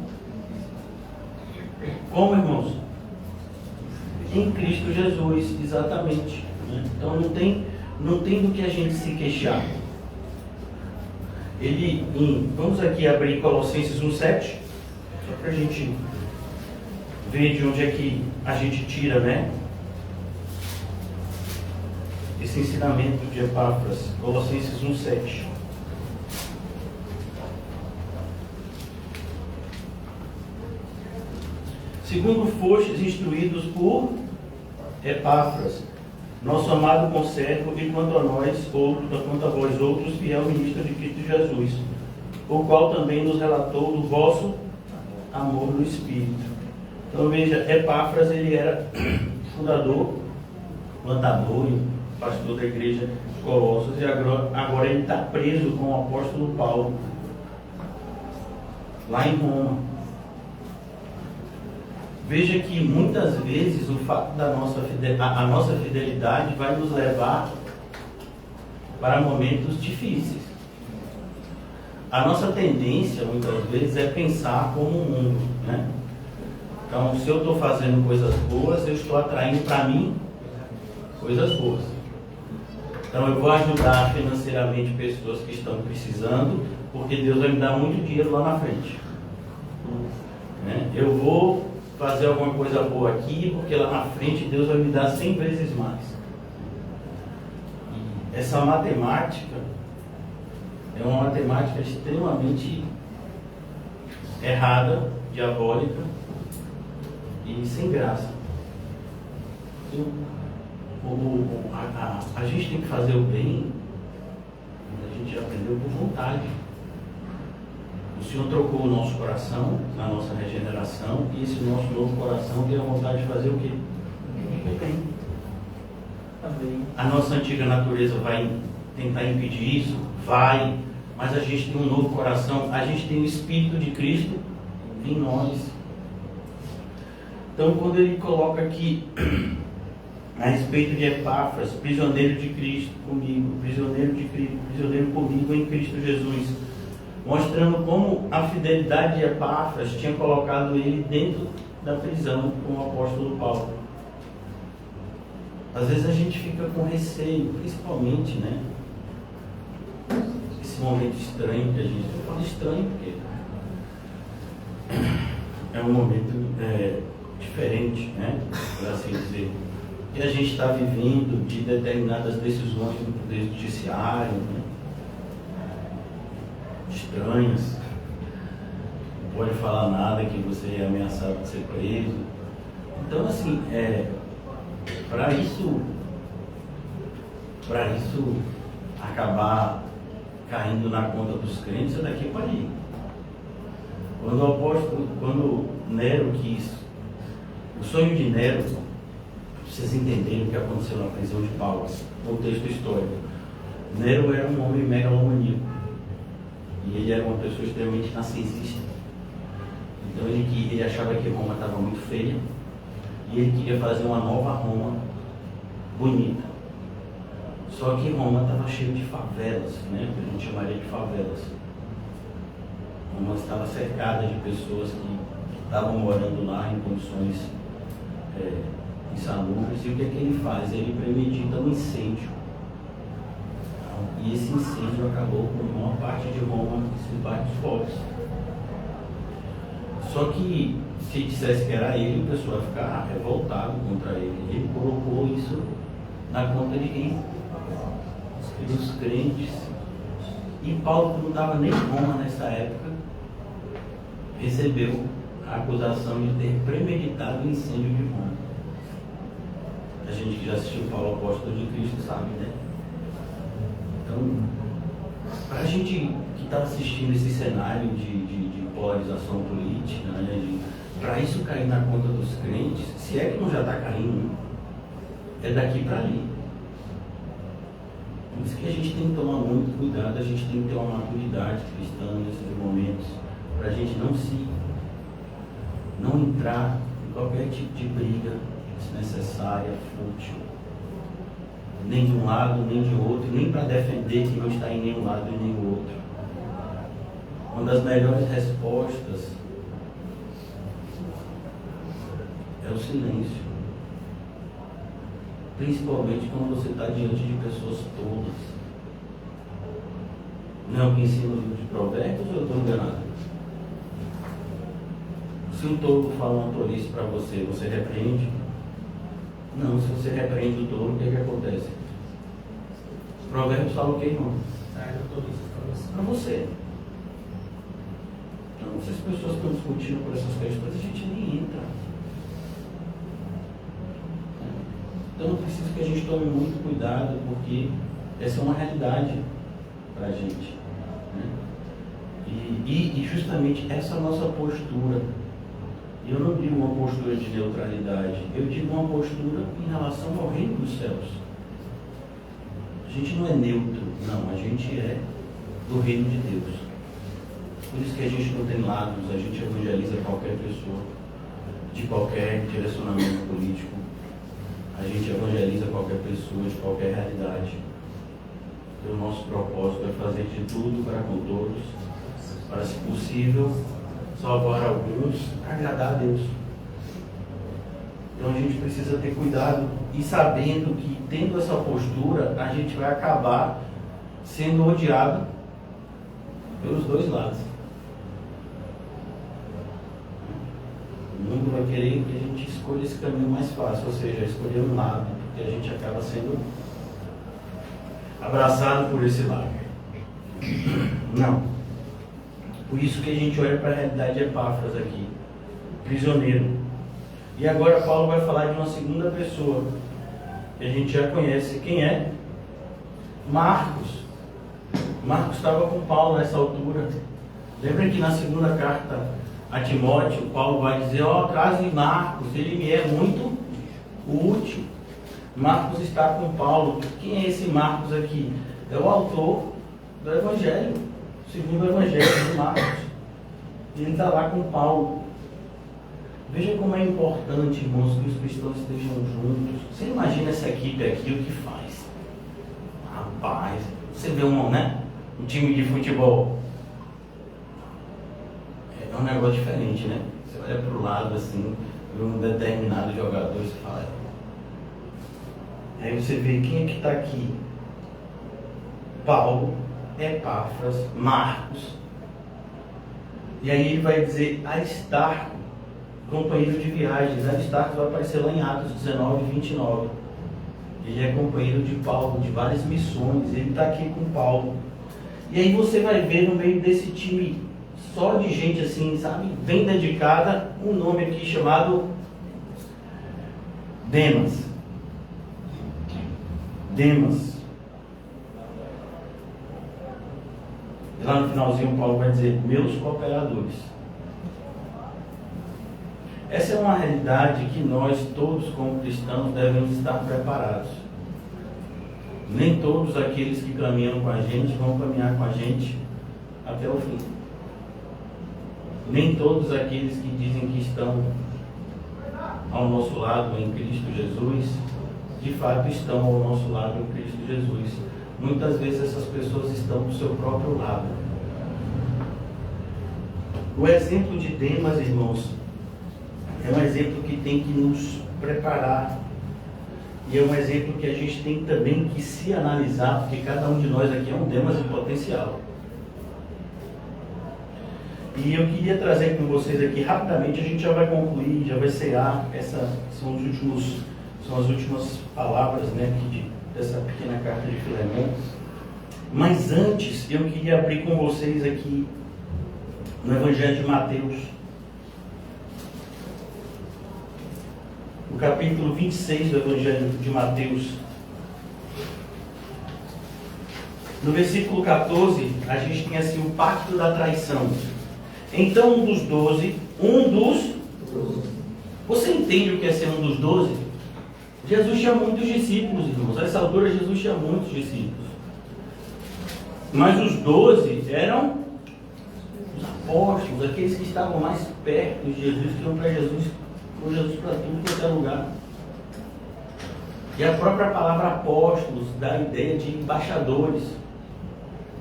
Como, irmãos? Em Cristo Jesus, exatamente. Né? Então não tem do que a gente se queixar. Vamos aqui abrir Colossenses 1,7, só para a gente ver de onde é que a gente tira, né? Esse ensinamento de Epáfras, Colossenses 1,7. Segundo fostes instruídos por Epáfras, nosso amado conservo, e quanto a vós outros, fiel ministro de Cristo Jesus, o qual também nos relatou do vosso amor no Espírito. Então veja, Epáfras, ele era fundador, plantador e pastor da igreja de Colossos, e agora ele está preso com o apóstolo Paulo, lá em Roma. Veja que muitas vezes o fato da a nossa fidelidade vai nos levar para momentos difíceis. A nossa tendência, muitas vezes, é pensar como o mundo, né? Então, se eu estou fazendo coisas boas, eu estou atraindo para mim coisas boas. Então, eu vou ajudar financeiramente pessoas que estão precisando, porque Deus vai me dar muito dinheiro lá na frente. Né? Eu vou fazer alguma coisa boa aqui, porque lá na frente Deus vai me dar 100 vezes mais. E essa matemática é uma matemática extremamente errada, diabólica e sem graça. Então, a gente tem que fazer o bem, a gente aprendeu por vontade. O Senhor trocou o nosso coração, na nossa regeneração, e esse nosso novo coração tem a vontade de fazer o quê? O bem. A nossa antiga natureza vai tentar impedir isso? Vai, mas a gente tem um novo coração, a gente tem o Espírito de Cristo em nós. Então, quando ele coloca aqui a respeito de Epáfras, prisioneiro de Cristo comigo, prisioneiro de Cristo, prisioneiro comigo em Cristo Jesus, mostrando como a fidelidade de Epáfras tinha colocado ele dentro da prisão com o apóstolo Paulo. Às vezes a gente fica com receio, principalmente, né? Esse momento estranho que a gente... Eu falo estranho porque é um momento diferente, né? Por assim dizer. E a gente está vivendo de determinadas decisões do Poder Judiciário, né? Estranhas. Não pode falar nada que você é ameaçado de ser preso. Então, assim, para isso acabar caindo na conta dos crentes, é daqui para ali. Quando Nero quis, o sonho de Nero, vocês entenderem o que aconteceu na prisão de Paulo, contexto histórico. Nero era um homem megalomaníaco e ele era uma pessoa extremamente narcisista. Então ele achava que Roma estava muito feia e ele queria fazer uma nova Roma bonita. Só que Roma estava cheia de favelas, né? Que a gente chamaria de favelas. Roma estava cercada de pessoas que estavam morando lá em condições insalubres. E o que é que ele faz? Ele premedita um incêndio. E esse incêndio acabou com a maior parte de Roma, esses bairros pobres. Só que se dissesse que era ele, o pessoal ia ficar revoltado contra ele. Ele colocou isso na conta de quem? Dos crentes. E Paulo, que não estava nem em Roma nessa época, recebeu a acusação de ter premeditado o incêndio de Roma. A gente que já assistiu Paulo Apóstolo de Cristo sabe, né? Então, para a gente que está assistindo esse cenário de polarização política, né, para isso cair na conta dos crentes, se é que não já está caindo, é daqui para ali. Por isso que a gente tem que tomar muito cuidado, a gente tem que ter uma maturidade cristã nesses momentos, para a gente não entrar em qualquer tipo de briga desnecessária, fútil, nem de um lado, nem de outro, nem para defender que não está em nenhum lado e nem o outro. Uma das melhores respostas é o silêncio. Principalmente quando você está diante de pessoas tolas. Não é o que ensina o livro de Provérbios ou eu estou enganado? Se um tolo fala uma tolice para você, você repreende? Não, se você repreende o tolo, o que acontece? Provérbios fala o que, irmão? Para você. Então, se as pessoas estão discutindo por essas questões, a gente nem entra. Então, preciso que a gente tome muito cuidado, porque essa é uma realidade para a gente. Né? E justamente essa nossa postura, eu não digo uma postura de neutralidade, eu digo uma postura em relação ao reino dos céus. A gente não é neutro, não, a gente é do reino de Deus. Por isso que a gente não tem lados, a gente evangeliza qualquer pessoa, de qualquer direcionamento político, a gente evangeliza qualquer pessoa, de qualquer realidade. E o nosso propósito é fazer de tudo para com todos, para, se possível, salvar alguns, agradar a Deus. Então a gente precisa ter cuidado e sabendo que, tendo essa postura, a gente vai acabar sendo odiado pelos dois lados. O mundo vai querer que a gente escolha esse caminho mais fácil, ou seja, escolher um lado, porque a gente acaba sendo abraçado por esse lado. Não. Por isso que a gente olha para a realidade de Epáfras aqui, prisioneiro. E agora Paulo vai falar de uma segunda pessoa, que a gente já conhece. Quem é? Marcos. Marcos estava com Paulo nessa altura. Lembra que na segunda carta a Timóteo, Paulo vai dizer, traze Marcos, ele me é muito útil. Marcos está com Paulo. Quem é esse Marcos aqui? é o autor do Evangelho, segundo o Evangelho de Marcos. E ele está lá com Paulo. Veja como é importante, irmãos, que os cristãos estejam juntos. Você imagina essa equipe aqui, o que faz? Rapaz, você vê um time de futebol. É um negócio diferente, né? Você olha para o lado assim, vê um determinado jogador e você fala. Aí você vê quem é que está aqui. Paulo, Epáfras, Marcos. E aí ele vai dizer Aristarco, companheiro de viagens. Aristarco vai aparecer lá em Atos 19, 29. Ele é companheiro de Paulo, de várias missões. Ele está aqui com Paulo. E aí você vai ver no meio desse time só de gente assim, sabe, bem dedicada, um nome aqui chamado Demas. Demas. E lá no finalzinho Paulo vai dizer, meus cooperadores. Essa é uma realidade que nós todos como cristãos devemos estar preparados. Nem todos aqueles que caminham com a gente vão caminhar com a gente até o fim. Nem todos aqueles que dizem que estão ao nosso lado em Cristo Jesus, de fato estão ao nosso lado em Cristo Jesus. Muitas vezes essas pessoas estão do seu próprio lado. O exemplo de Demas, irmãos, é um exemplo que tem que nos preparar. E é um exemplo que a gente tem também que se analisar, porque cada um de nós aqui é um Demas em potencial. E eu queria trazer com vocês aqui rapidamente, a gente já vai concluir, já vai cear, essas são as últimas palavras, né, aqui dessa pequena carta de Filemon. Mas antes, eu queria abrir com vocês aqui no Evangelho de Mateus, o capítulo 26 do Evangelho de Mateus. No versículo 14, a gente tem assim o pacto da traição. Então um dos 12, Você entende o que é ser um dos 12? Jesus tinha muitos discípulos, irmãos. A essa altura Jesus tinha muitos discípulos. Mas os 12 eram os apóstolos, aqueles que estavam mais perto de Jesus, que iam para Jesus para tudo quanto é lugar. E a própria palavra apóstolos dá a ideia de embaixadores,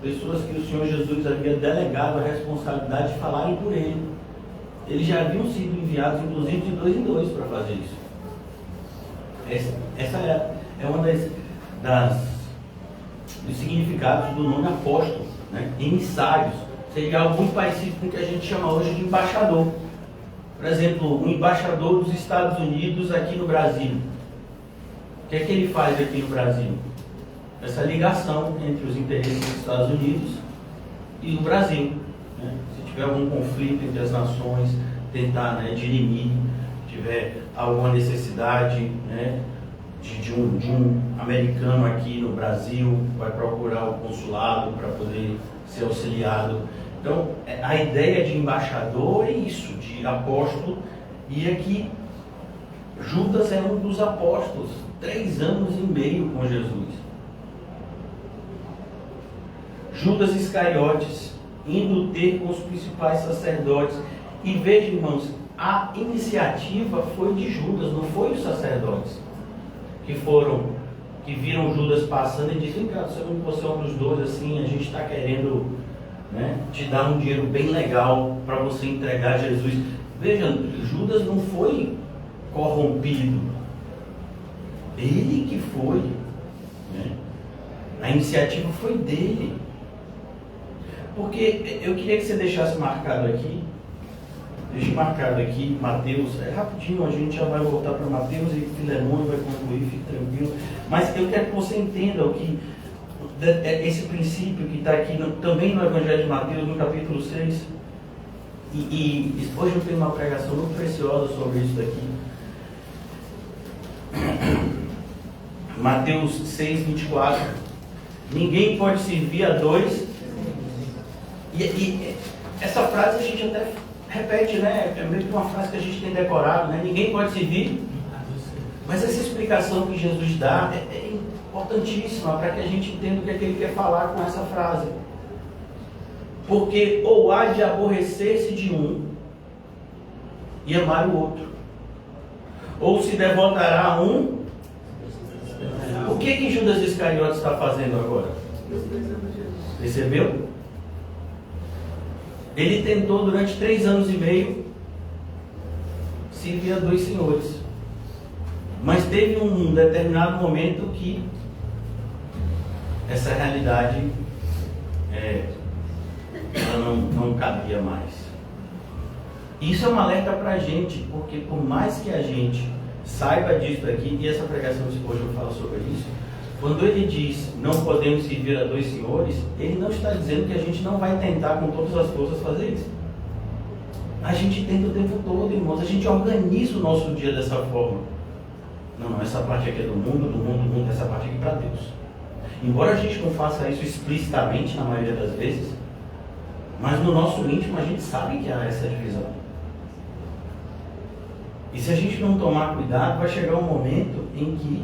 pessoas que o Senhor Jesus havia delegado a responsabilidade de falarem por ele. Eles já haviam sido enviados, inclusive, de 2 em 2 para fazer isso. Essa é uma dos significados do nome apóstolo, né? Emissários. Seria algo muito parecido com o que a gente chama hoje de embaixador. Por exemplo, um embaixador dos Estados Unidos aqui no Brasil. O que é que ele faz aqui no Brasil? Essa ligação entre os interesses dos Estados Unidos e do Brasil, né? Se tiver algum conflito entre as nações, tentar, né, dirimir, tiver alguma necessidade, né, de um americano aqui no Brasil, vai procurar o consulado para poder ser auxiliado. Então, a ideia de embaixador é isso, de apóstolo, e aqui Judas é um dos apóstolos, 3 anos e meio com Jesus. Judas Iscariotes, indo ter com os principais sacerdotes. E veja, irmãos, a iniciativa foi de Judas, não foi os sacerdotes que viram Judas passando e disseram, cara, sabendo que você é um dos 12, assim, a gente está querendo, né, te dar um dinheiro bem legal para você entregar Jesus. Veja, Judas não foi corrompido, ele que foi, né? A iniciativa foi dele. Porque eu queria que você deixasse marcado aqui, deixe marcado aqui, Mateus, rapidinho, a gente já vai voltar para Mateus e Filemon vai concluir, fique tranquilo. Mas eu quero que você entenda o que esse princípio que está aqui também no Evangelho de Mateus, no capítulo 6. E hoje eu tenho uma pregação muito preciosa sobre isso daqui. Mateus 6, 24. Ninguém pode servir a 2. E essa frase a gente até repete, né? É meio que uma frase que a gente tem decorado, né? Ninguém pode servir. Mas essa explicação que Jesus dá é importantíssima para que a gente entenda o que é que ele quer falar com essa frase. Porque ou há de aborrecer-se de um e amar o outro, ou se devotará a um. O que Judas Iscariotes está fazendo agora? Percebeu? Ele tentou durante 3 anos e meio servir a 2 senhores. Mas teve um determinado momento que essa realidade ela não cabia mais. Isso é um alerta para a gente, porque por mais que a gente saiba disso aqui, e essa pregação de hoje eu falo sobre isso, quando ele diz não podemos servir a 2 senhores, ele não está dizendo que a gente não vai tentar com todas as forças fazer isso. A gente tenta o tempo todo, irmãos, a gente organiza o nosso dia dessa forma. Não, essa parte aqui é do mundo, essa parte aqui é para Deus. Embora a gente não faça isso explicitamente na maioria das vezes, mas no nosso íntimo a gente sabe que há essa divisão. E se a gente não tomar cuidado, vai chegar um momento em que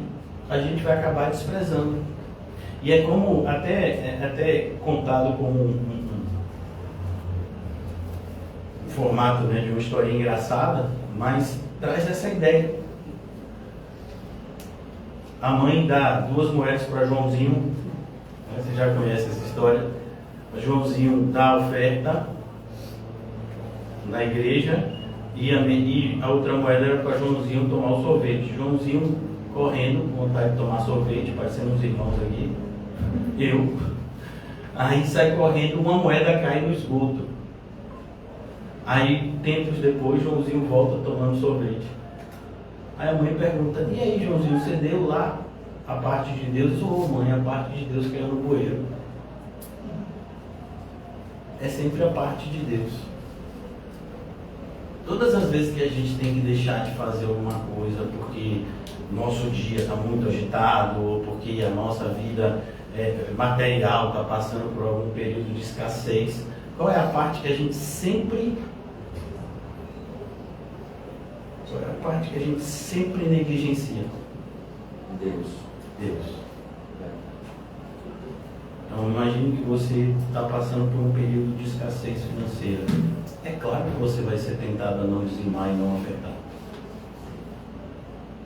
a gente vai acabar desprezando. E é como, até contado como um formato, né, de uma historinha engraçada, mas traz essa ideia. A mãe dá 2 moedas para Joãozinho, né, você já conhece essa história. Joãozinho dá a oferta na igreja e a outra moeda era para Joãozinho tomar o sorvete. Joãozinho correndo, com vontade de tomar sorvete, parecendo uns irmãos aqui, aí sai correndo, uma moeda cai no esgoto. Aí, tempos depois, Joãozinho volta tomando sorvete. Aí a mãe pergunta: e aí, Joãozinho, você deu lá a parte de Deus? Ô mãe, a parte de Deus caiu no bueiro. É sempre a parte de Deus. Todas as vezes que a gente tem que deixar de fazer alguma coisa porque nosso dia está muito agitado, ou porque a nossa vida material está passando por algum período de escassez, qual é a parte que a gente sempre negligencia? Deus. Então imagine que você está passando por um período de escassez financeira. É claro que você vai ser tentado a não dizimar e não ofertar.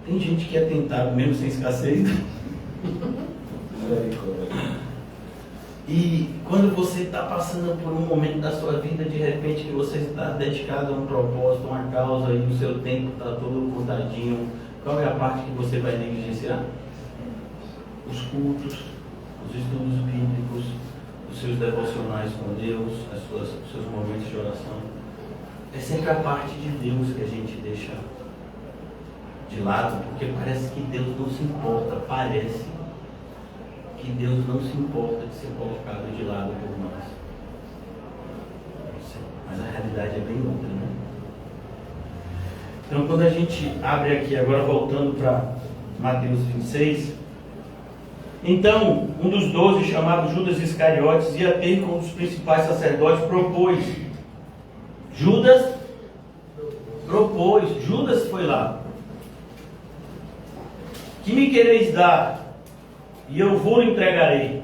Tem gente que é tentado mesmo sem escassez. E quando você está passando por um momento da sua vida, de repente, que você está dedicado a um propósito, a uma causa, e o seu tempo está todo contadinho, qual é a parte que você vai negligenciar? Os cultos, os estudos bíblicos, os seus devocionais com Deus, os seus momentos de oração. É sempre a parte de Deus que a gente deixa de lado, porque parece que Deus não se importa, parece que Deus não se importa de ser colocado de lado por nós. Mas a realidade é bem outra, né? Então, quando a gente abre aqui, agora voltando para Mateus 26, então, um dos 12, chamado Judas Iscariotes, ia ter com um dos principais sacerdotes, propôs. Judas foi lá. Que me quereis dar? E eu vou lhe entregarei.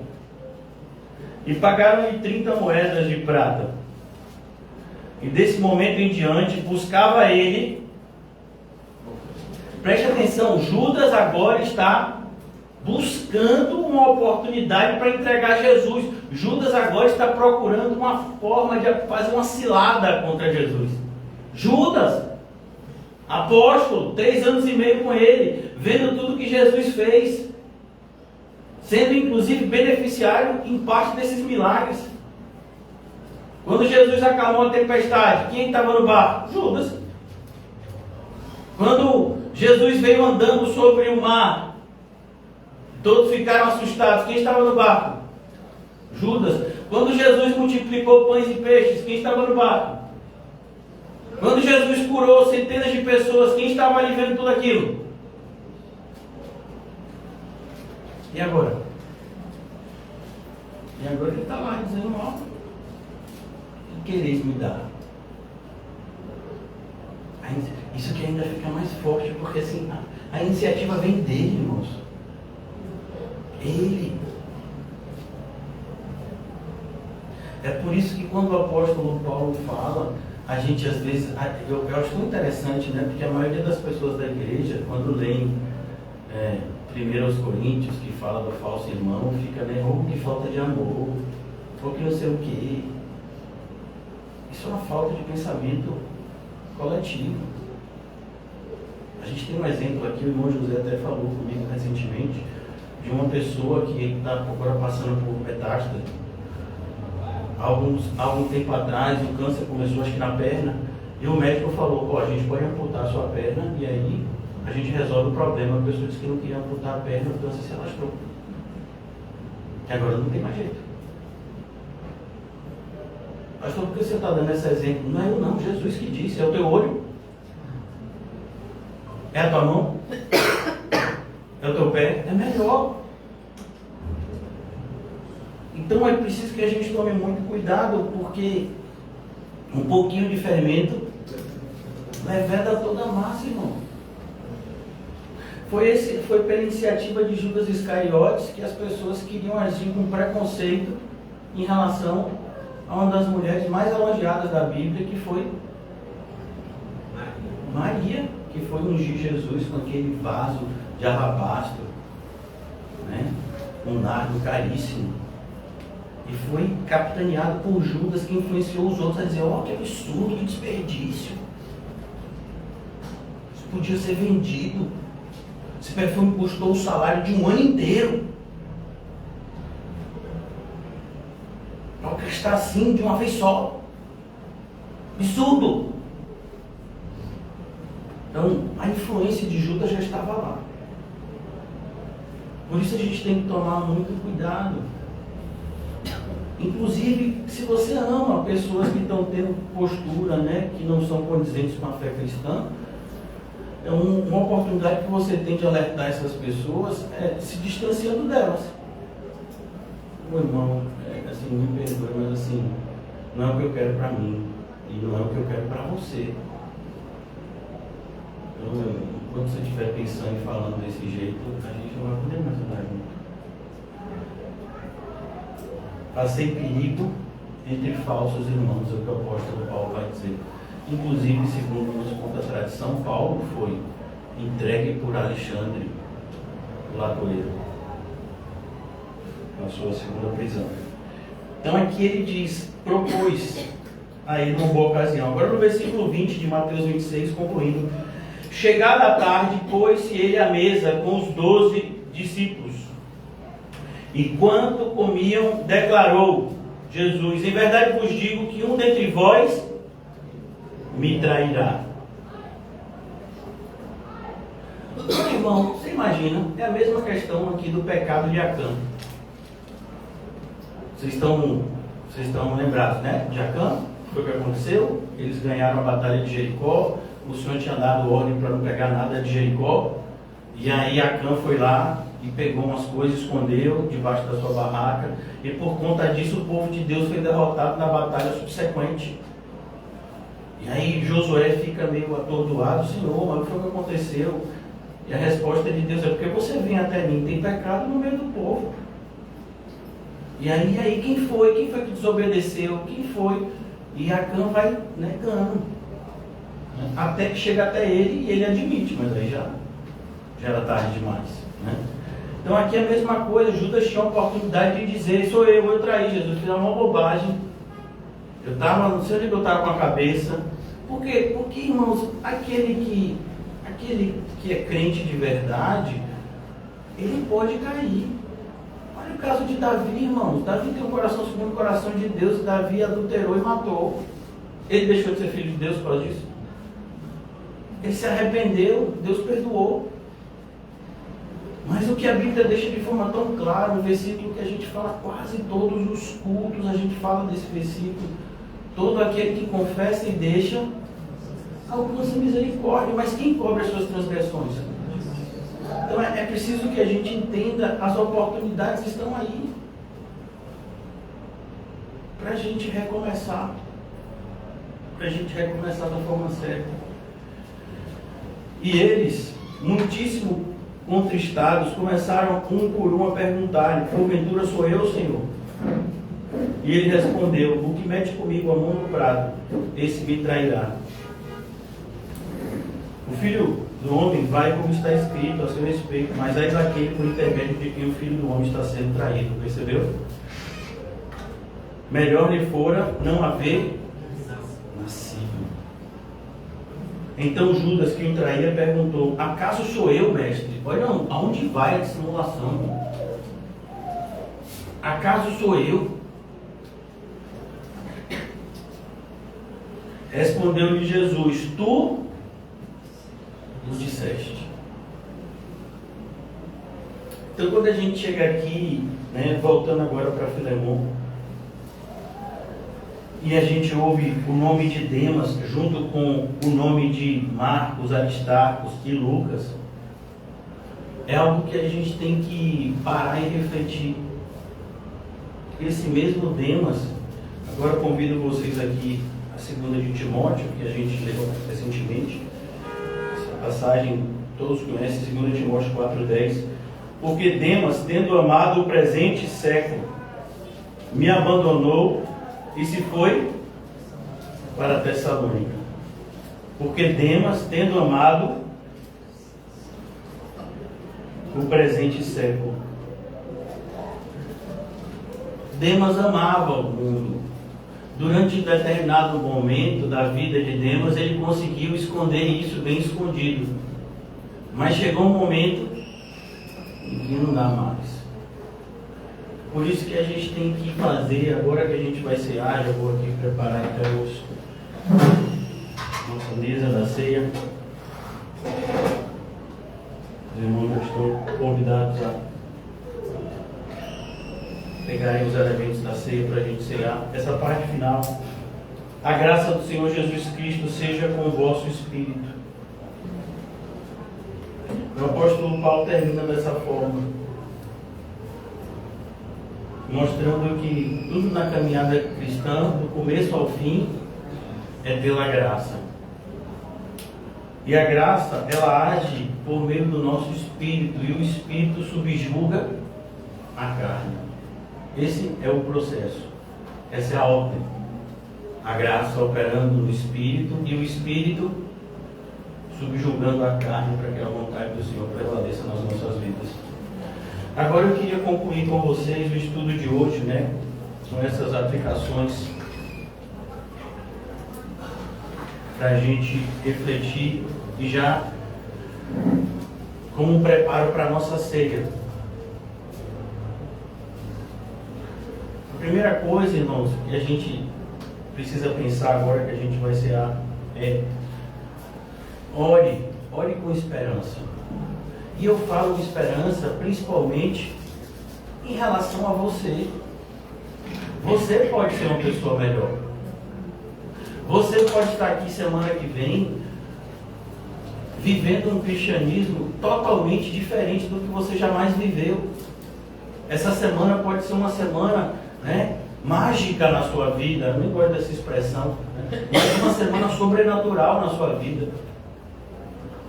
E pagaram-lhe 30 moedas de prata. E desse momento em diante, buscava ele. Preste atenção, Judas agora está buscando uma oportunidade para entregar Jesus. Judas agora está procurando uma forma de fazer uma cilada contra Jesus. Judas, apóstolo, 3 anos e meio com ele, vendo tudo que Jesus fez, sendo inclusive beneficiário em parte desses milagres. Quando Jesus acalmou a tempestade, quem estava no barco? Judas. Quando Jesus veio andando sobre o mar, todos ficaram assustados, quem estava no barco? Judas. Quando Jesus multiplicou pães e peixes, quem estava no barco? Quando Jesus curou centenas de pessoas, quem estava ali vendo tudo aquilo? E agora? E agora ele está lá dizendo: ó, o que quereis me dar? Isso aqui ainda fica mais forte, porque assim, a iniciativa vem dele, irmãos. Ele. É por isso que quando o apóstolo Paulo fala, a gente às vezes, eu acho tão interessante, né? Porque a maioria das pessoas da igreja, quando leem 1 Coríntios, que fala do falso irmão, fica, né? Ou que falta de amor, ou que não sei o quê. Isso é uma falta de pensamento coletivo. A gente tem um exemplo aqui, o irmão José até falou comigo recentemente, de uma pessoa que está agora passando por metástase. Algum tempo atrás, o câncer começou, acho que na perna, e o médico falou, a gente pode amputar a sua perna, e aí a gente resolve o problema. A pessoa disse que não queria amputar a perna, o câncer se alastrou. E agora não tem mais jeito. Pastor, por que você está dando esse exemplo? Não é eu não, Jesus que disse, é o teu olho? É a tua mão? É o teu pé? É melhor. Então é preciso que a gente tome muito cuidado, porque um pouquinho de fermento leveda toda a massa, irmão. Foi pela iniciativa de Judas Iscariotes que as pessoas queriam agir com preconceito em relação a uma das mulheres mais elogiadas da Bíblia, que foi Maria, que foi ungir Jesus com aquele vaso de alabastro, né? Um nardo caríssimo. E foi capitaneado por Judas, que influenciou os outros a dizer, que absurdo, que desperdício. Isso podia ser vendido. Esse perfume custou o salário de um ano inteiro. Para gastar assim de uma vez só. Absurdo. Então, a influência de Judas já estava lá. Por isso a gente tem que tomar muito cuidado. Inclusive, se você ama pessoas que estão tendo postura, né, que não são condizentes com a fé cristã, é uma oportunidade que você tem de alertar essas pessoas, se distanciando delas. Meu irmão, assim, me perdoe, mas assim, não é o que eu quero para mim, e não é o que eu quero para você. Então, quando você estiver pensando e falando desse jeito, a gente não vai poder mais andar junto. Passei perigo entre falsos irmãos, é o que o apóstolo Paulo vai dizer. Inclusive, segundo nos conta a tradição, Paulo foi entregue por Alexandre, o latoeiro, na sua segunda prisão. Então aqui ele diz, propôs a ele uma boa ocasião. Agora no versículo 20 de Mateus 26, concluindo. Chegada a tarde, pôs-se ele à mesa com os 12 discípulos. E quando comiam, declarou Jesus, em verdade vos digo que um dentre vós me trairá. Então, irmão, você imagina, é a mesma questão aqui do pecado de Acã. Vocês estão lembrados, né? De Acã, foi o que aconteceu, eles ganharam a batalha de Jericó, o Senhor tinha dado ordem para não pegar nada de Jericó, e aí Acã foi lá e pegou umas coisas, escondeu debaixo da sua barraca, e por conta disso o povo de Deus foi derrotado na batalha subsequente. E aí Josué fica meio atordoado, Senhor, mas o que foi que aconteceu? E a resposta de Deus é porque você vem até mim, tem pecado no meio do povo. E aí quem foi que desobedeceu? Quem foi? E Acã vai negando. Até que chega até ele e ele admite, mas aí já era tarde demais, né? Então aqui é a mesma coisa, Judas tinha a oportunidade de dizer, sou eu traí Jesus, fiz uma bobagem. Eu estava, não sei onde eu estava com a cabeça. Por quê? Porque, irmãos, aquele que é crente de verdade, ele pode cair. Olha o caso de Davi, irmãos. Davi tem um coração segundo o coração de Deus, Davi adulterou e matou. Ele deixou de ser filho de Deus por causa disso? Ele se arrependeu, Deus perdoou. Mas o que a Bíblia deixa de forma tão clara, um versículo que a gente fala quase todos os cultos, a gente fala desse versículo, todo aquele que confessa e deixa, alcança misericórdia. Mas quem cobre as suas transgressões? Então é preciso que a gente entenda as oportunidades que estão aí, para a gente recomeçar, da forma certa. E eles, muitíssimo contristados, começaram um por um a perguntar-lhe: porventura sou eu, Senhor? E ele respondeu: o que mete comigo a mão no prato, esse me trairá. O Filho do Homem vai como está escrito a seu respeito, mas aí daquele por intermédio de quem o Filho do Homem está sendo traído. Percebeu? Melhor lhe fora não haver nascido. Então Judas, que o traía, perguntou: acaso sou eu, mestre? Olha, não, aonde vai a dissimulação? Acaso sou eu? Respondeu-lhe Jesus: tu nos disseste. Então, quando a gente chega aqui, né, voltando agora para Filemão, e a gente ouve o nome de Demas junto com o nome de Marcos, Aristarcos e Lucas, é algo que a gente tem que parar e refletir. Esse mesmo Demas, agora convido vocês aqui a 2 de Timóteo, que a gente leu recentemente. Essa passagem todos conhecem, 2 Timóteo 4,10. Porque Demas, tendo amado o presente século, me abandonou e se foi para Tessalônica. Porque Demas, tendo amado o presente século. Demas amava o mundo. Durante um determinado momento da vida de Demas, ele conseguiu esconder isso bem escondido. Mas chegou um momento em que não dá mais. Por isso que a gente tem que fazer, agora que a gente vai cear, já vou aqui preparar até nossa mesa da ceia. Os irmãos já estão convidados a pegarem os elementos da ceia para a gente cear. Essa parte final. A graça do Senhor Jesus Cristo seja com o vosso espírito. O apóstolo Paulo termina dessa forma, mostrando que tudo na caminhada cristã, do começo ao fim, é pela graça. E a graça, ela age por meio do nosso espírito, e o espírito subjuga a carne. Esse é o processo, essa é a ordem. A graça operando no espírito e o espírito subjugando a carne para que a vontade do Senhor prevaleça nas nossas vidas. Agora eu queria concluir com vocês o estudo de hoje, né? Com essas aplicações para a gente refletir e já como um preparo para a nossa ceia. A primeira coisa, irmãos, que a gente precisa pensar agora que a gente vai cear é: ore com esperança. E eu falo esperança principalmente em relação a você. Você pode ser uma pessoa melhor. Você pode estar aqui semana que vem vivendo um cristianismo totalmente diferente do que você jamais viveu. Essa semana pode ser uma semana, né, mágica na sua vida. Eu nem gosto dessa expressão, né? Mas uma semana sobrenatural na sua vida.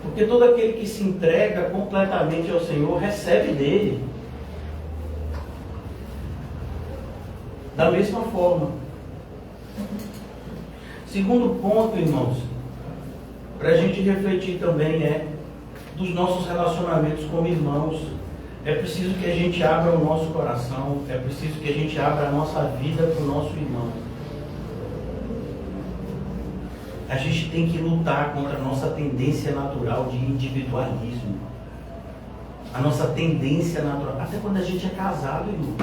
Porque todo aquele que se entrega completamente ao Senhor recebe dele. Da mesma forma. Segundo ponto, irmãos, para a gente refletir também é dos nossos relacionamentos como irmãos. É preciso que a gente abra o nosso coração, é preciso que a gente abra a nossa vida para o nosso irmão. A gente tem que lutar contra a nossa tendência natural de individualismo. A nossa tendência natural, até quando a gente é casado, irmão.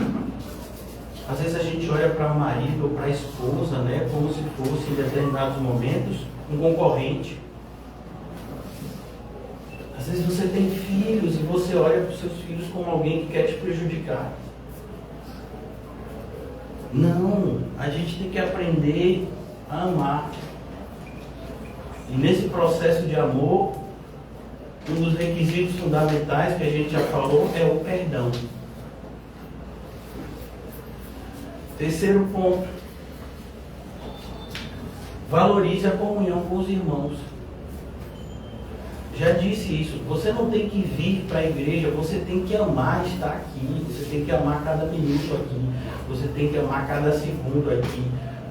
Às vezes a gente olha para o marido ou para a esposa, né, como se fosse em determinados momentos um concorrente. Às vezes você tem filhos e você olha para os seus filhos como alguém que quer te prejudicar. Não, a gente tem que aprender a amar. E nesse processo de amor, um dos requisitos fundamentais que a gente já falou é o perdão. Terceiro ponto: valorize a comunhão com os irmãos. já disse isso, você não tem que vir para a igreja, você tem que amar estar aqui, você tem que amar cada minuto aqui, você tem que amar cada segundo aqui,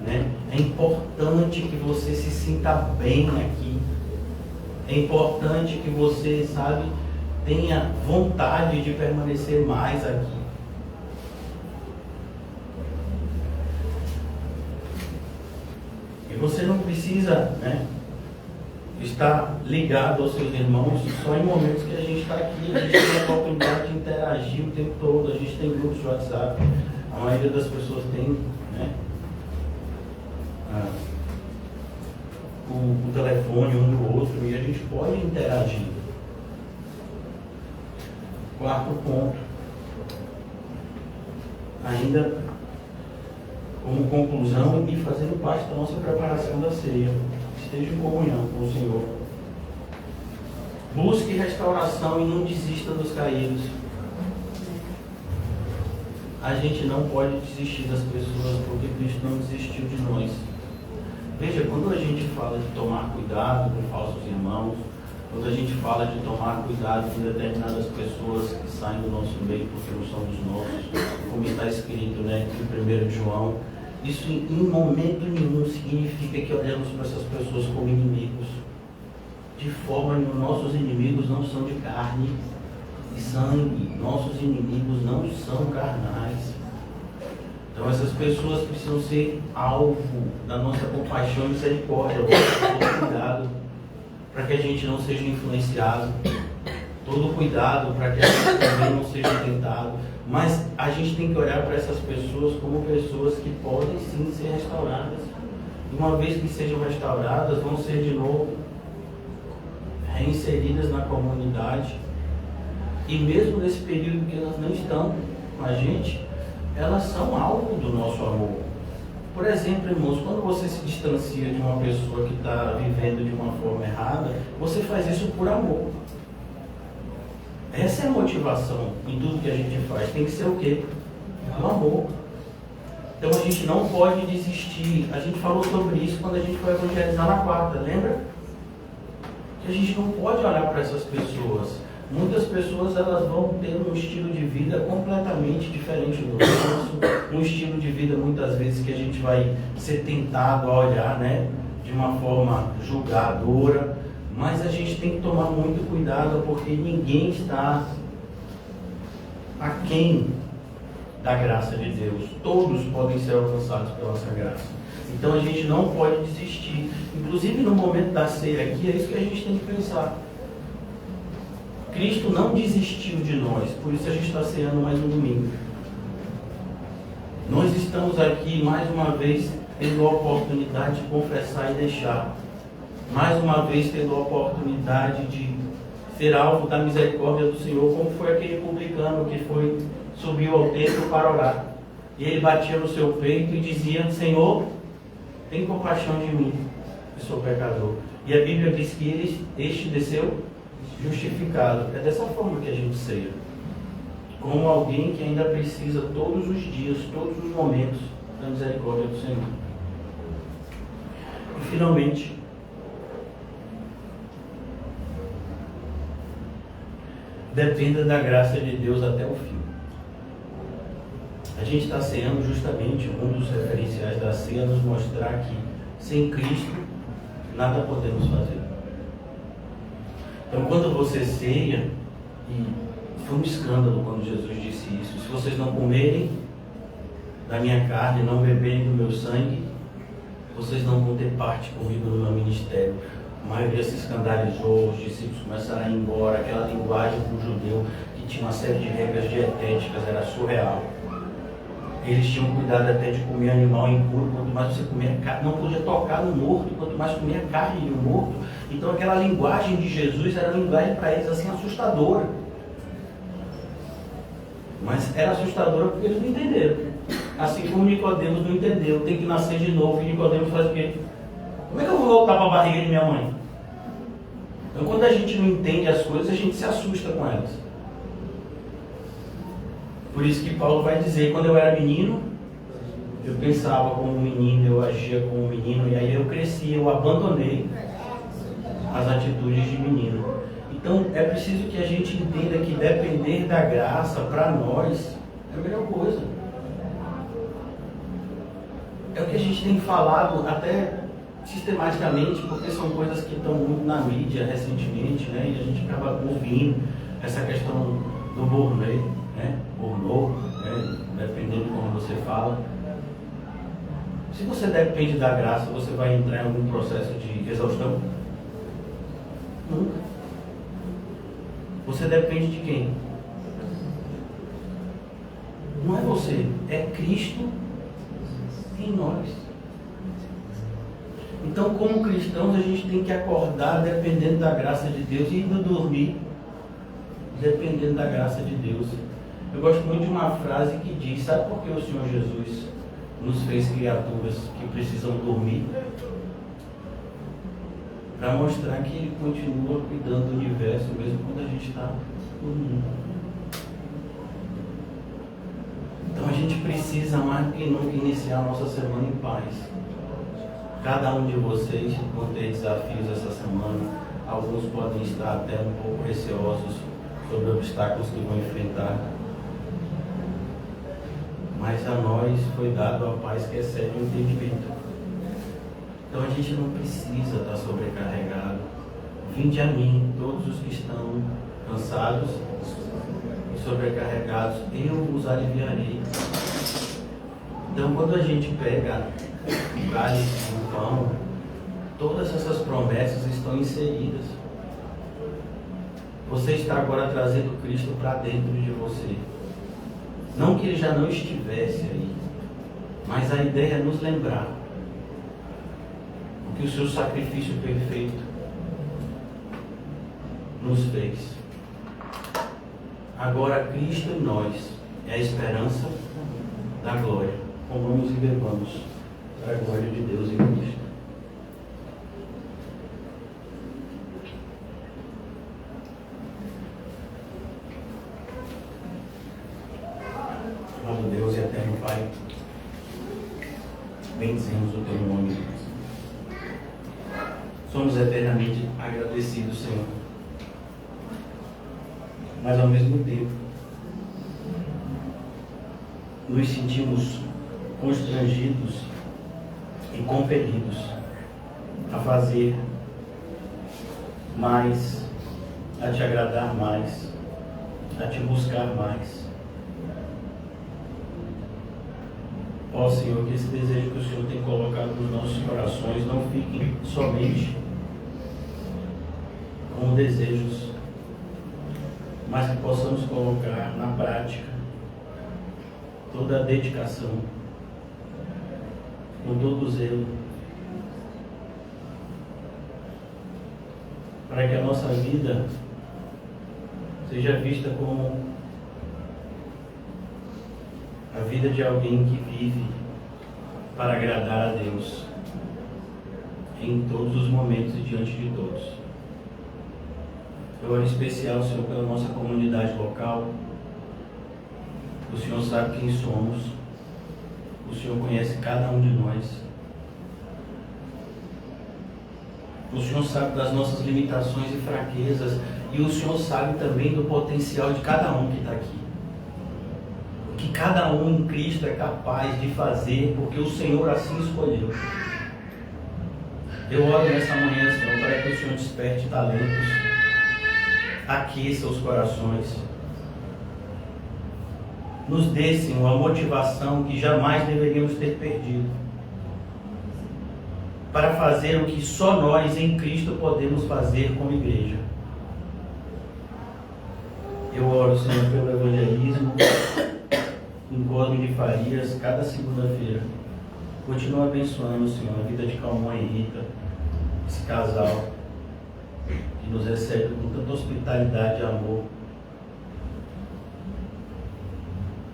né? É importante que você se sinta bem aqui, é importante que você, sabe, tenha vontade de permanecer mais aqui. E você não precisa, né, estar ligado aos seus irmãos só em momentos que a gente está aqui. A gente tem a oportunidade de interagir o tempo todo. A gente tem grupos de WhatsApp. A maioria das pessoas tem, né, o telefone um do outro e a gente pode interagir. Quarto ponto. Ainda como conclusão e fazendo parte da nossa preparação da ceia. Esteja em comunhão com o Senhor. Busque restauração e não desista dos caídos. A gente não pode desistir das pessoas porque Cristo não desistiu de nós. Veja, quando a gente fala de tomar cuidado com falsos irmãos, quando a gente fala de tomar cuidado com determinadas pessoas que saem do nosso meio porque não são dos nossos, como está escrito, né, em 1 João, isso em momento nenhum significa que olhamos para essas pessoas como inimigos. De forma nenhuma, nossos inimigos não são de carne e sangue, nossos inimigos não são carnais. Então essas pessoas precisam ser alvo da nossa compaixão e misericórdia, todo cuidado para que a gente não seja influenciado, todo cuidado para que a gente também não seja tentado. Mas a gente tem que olhar para essas pessoas como pessoas que podem sim ser restauradas. E uma vez que sejam restauradas, vão ser de novo reinseridas na comunidade. E mesmo nesse período que elas não estão com a gente, elas são alvo do nosso amor. Por exemplo, irmãos, quando você se distancia de uma pessoa que está vivendo de uma forma errada, você faz isso por amor. Essa é a motivação em tudo que a gente faz. Tem que ser o quê? O amor. Então a gente não pode desistir. A gente falou sobre isso quando a gente foi evangelizar na quarta, lembra? Que a gente não pode olhar para essas pessoas. Muitas pessoas elas vão ter um estilo de vida completamente diferente do nosso. Um estilo de vida muitas vezes que a gente vai ser tentado a olhar, né, de uma forma julgadora. Mas a gente tem que tomar muito cuidado porque ninguém está aquém da graça de Deus. Todos podem ser alcançados pela nossa graça. Então a gente não pode desistir. Inclusive no momento da ceia aqui, é isso que a gente tem que pensar. Cristo não desistiu de nós, por isso a gente está ceando mais um domingo. Nós estamos aqui mais uma vez tendo a oportunidade de confessar e deixar. Mais uma vez tendo a oportunidade de ser alvo da misericórdia do Senhor, como foi aquele publicano que subiu ao templo para orar. E ele batia no seu peito e dizia: Senhor, tem compaixão de mim, que sou pecador. E a Bíblia diz que este desceu justificado. É dessa forma que a gente ceia. Como alguém que ainda precisa todos os dias, todos os momentos da misericórdia do Senhor. E finalmente, dependa da graça de Deus até o fim. A gente está ceando justamente um dos referenciais da ceia, nos mostrar que sem Cristo nada podemos fazer. Então quando você ceia, e foi um escândalo quando Jesus disse isso: se vocês não comerem da minha carne, não beberem do meu sangue, vocês não vão ter parte comigo no meu ministério. A maioria se escandalizou, os discípulos começaram a ir embora, aquela linguagem para o judeu que tinha uma série de regras dietéticas, era surreal. Eles tinham cuidado até de comer animal impuro, quanto mais você comia carne, não podia tocar no morto, quanto mais comia carne de um morto. Então aquela linguagem de Jesus era uma linguagem para eles assim assustadora. Mas era assustadora porque eles não entenderam. Assim como Nicodemos não entendeu, tem que nascer de novo. E Nicodemos faz o quê? Como é que eu vou voltar para a barriga de minha mãe? Então quando a gente não entende as coisas, a gente se assusta com elas. Por isso que Paulo vai dizer: quando eu era menino, eu pensava como um menino, eu agia como um menino, e aí eu cresci, eu abandonei as atitudes de menino. Então é preciso que a gente entenda que depender da graça para nós é a melhor coisa. É o que a gente tem falado até sistematicamente, porque são coisas que estão muito na mídia recentemente, né? E a gente acaba ouvindo essa questão do gourmet, né? Gourmet, né? Dependendo de como você fala. Se você depende da graça, você vai entrar em algum processo de exaustão? Nunca. Você depende de quem? Não é você, é Cristo em nós. Então, como cristãos, a gente tem que acordar dependendo da graça de Deus e ainda dormir dependendo da graça de Deus. Eu gosto muito de uma frase que diz: sabe por que o Senhor Jesus nos fez criaturas que precisam dormir? Para mostrar que Ele continua cuidando do universo mesmo quando a gente está dormindo. Então a gente precisa mais do que nunca iniciar a nossa semana em paz. Cada um de vocês vão ter desafios essa semana. Alguns podem estar até um pouco receosos sobre obstáculos que vão enfrentar. Mas a nós foi dado a paz que excede o entendimento. Então a gente não precisa estar sobrecarregado. Vinde a mim, todos os que estão cansados e sobrecarregados, eu vos aliviarei. Então quando a gente pega o cálice, o pão, todas essas promessas estão inseridas. Você está agora trazendo Cristo para dentro de você. Não que Ele já não estivesse aí, mas a ideia é nos lembrar o que o seu sacrifício perfeito nos fez. Agora Cristo em nós é a esperança da glória. Comamos e bebamos para a glória de Deus em Cristo. Amado Deus e eterno Pai, bendizemos o Teu nome. Somos eternamente agradecidos, Senhor. Mas ao mesmo tempo, nos sentimos constrangidos e compelidos a fazer mais, a Te agradar mais, a Te buscar mais. Ó Senhor, que esse desejo que o Senhor tem colocado nos nossos corações não fiquem somente como desejos, mas que possamos colocar na prática toda a dedicação, com todo o zelo, para que a nossa vida seja vista como a vida de alguém que vive para agradar a Deus em todos os momentos e diante de todos. Eu oro em especial, Senhor, pela nossa comunidade local. O Senhor sabe quem somos. O Senhor conhece cada um de nós. O Senhor sabe das nossas limitações e fraquezas. E o Senhor sabe também do potencial de cada um que está aqui. O que cada um em Cristo é capaz de fazer, porque o Senhor assim escolheu. Eu oro nessa manhã, Senhor, para que o Senhor desperte talentos, aqueça os corações, nos dê, Senhor, a motivação que jamais deveríamos ter perdido, para fazer o que só nós em Cristo podemos fazer como igreja. Eu oro, Senhor, pelo evangelismo em Cosme de Farias, cada segunda-feira. Continua abençoando, Senhor, a vida de Calmon e Rita, esse casal que nos recebe com tanta hospitalidade e amor.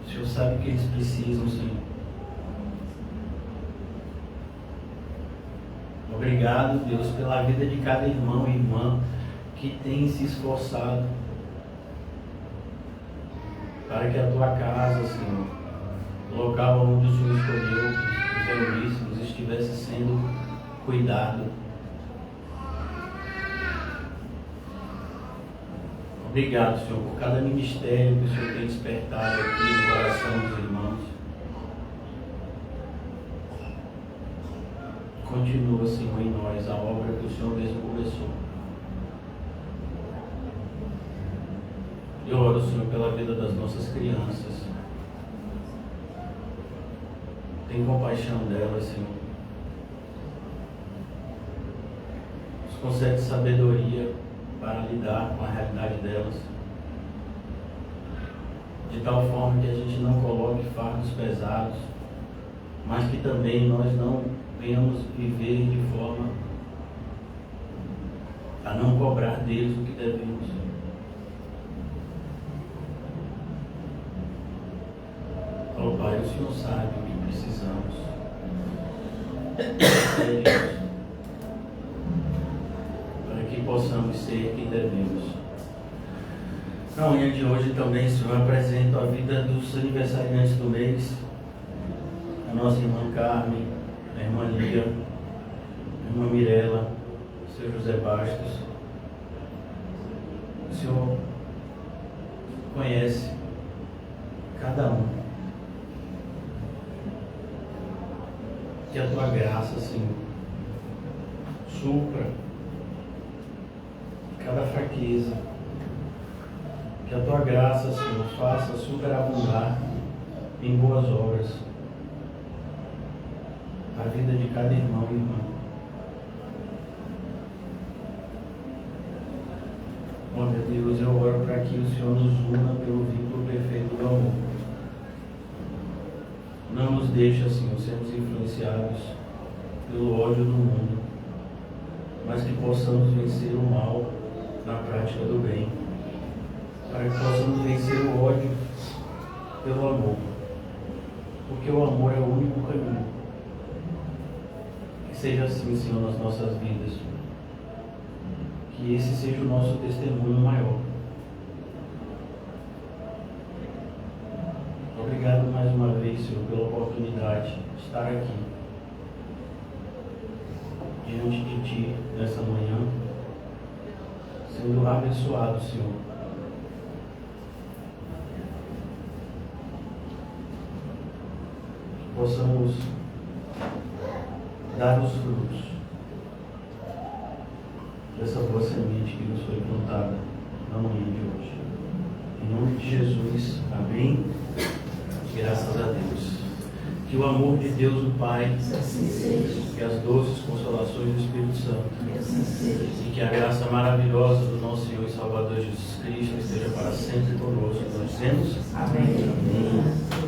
O Senhor sabe o que eles precisam, Senhor. Obrigado, Deus, pela vida de cada irmão e irmã que tem se esforçado para que a Tua casa, Senhor, o local onde o Senhor escolheu que os reuníssemos, estivesse sendo cuidado. Obrigado, Senhor, por cada ministério que o Senhor tem despertado aqui no coração dos irmãos. Continua, Senhor, em nós a obra que o Senhor mesmo começou. Eu oro, Senhor, pela vida das nossas crianças. Tem compaixão delas, Senhor. Nos concede sabedoria para lidar com a realidade delas, de tal forma que a gente não coloque fardos pesados, mas que também nós não venhamos viver de forma a não cobrar deles o que devemos. Ó Pai, o Senhor sabe o que precisamos. Para que possamos ser quem devemos. Na manhã de hoje também, Senhor, apresento a vida dos aniversariantes do mês. A nossa irmã Carmen, a irmã Lia, a irmã Mirela, o Senhor José Bastos. O Senhor conhece cada um. Que a tua graça, Senhor, supra cada fraqueza. Que a tua graça, Senhor, faça superabundar em boas obras a vida de cada irmão e irmã. Ó meu Deus, eu oro para que o Senhor nos una pelo vínculo perfeito do amor. Não nos deixa, Senhor, sermos influenciados pelo ódio do mundo, mas que possamos vencer o mal na prática do bem, para que possamos vencer o ódio pelo amor, porque o amor é o único caminho. Que seja assim, Senhor, nas nossas vidas, que esse seja o nosso testemunho maior. Obrigado mais uma vez, Senhor, pela oportunidade de estar aqui diante de Ti nessa manhã, sendo abençoado, Senhor. Que possamos dar os frutos dessa boa semente que nos foi plantada na manhã de hoje. Em nome de Jesus, amém. Graças a Deus. Que o amor de Deus, o Pai, que as doces consolações do Espírito Santo e que a graça maravilhosa do nosso Senhor e Salvador Jesus Cristo esteja para sempre conosco. Nós dizemos amém. Amém.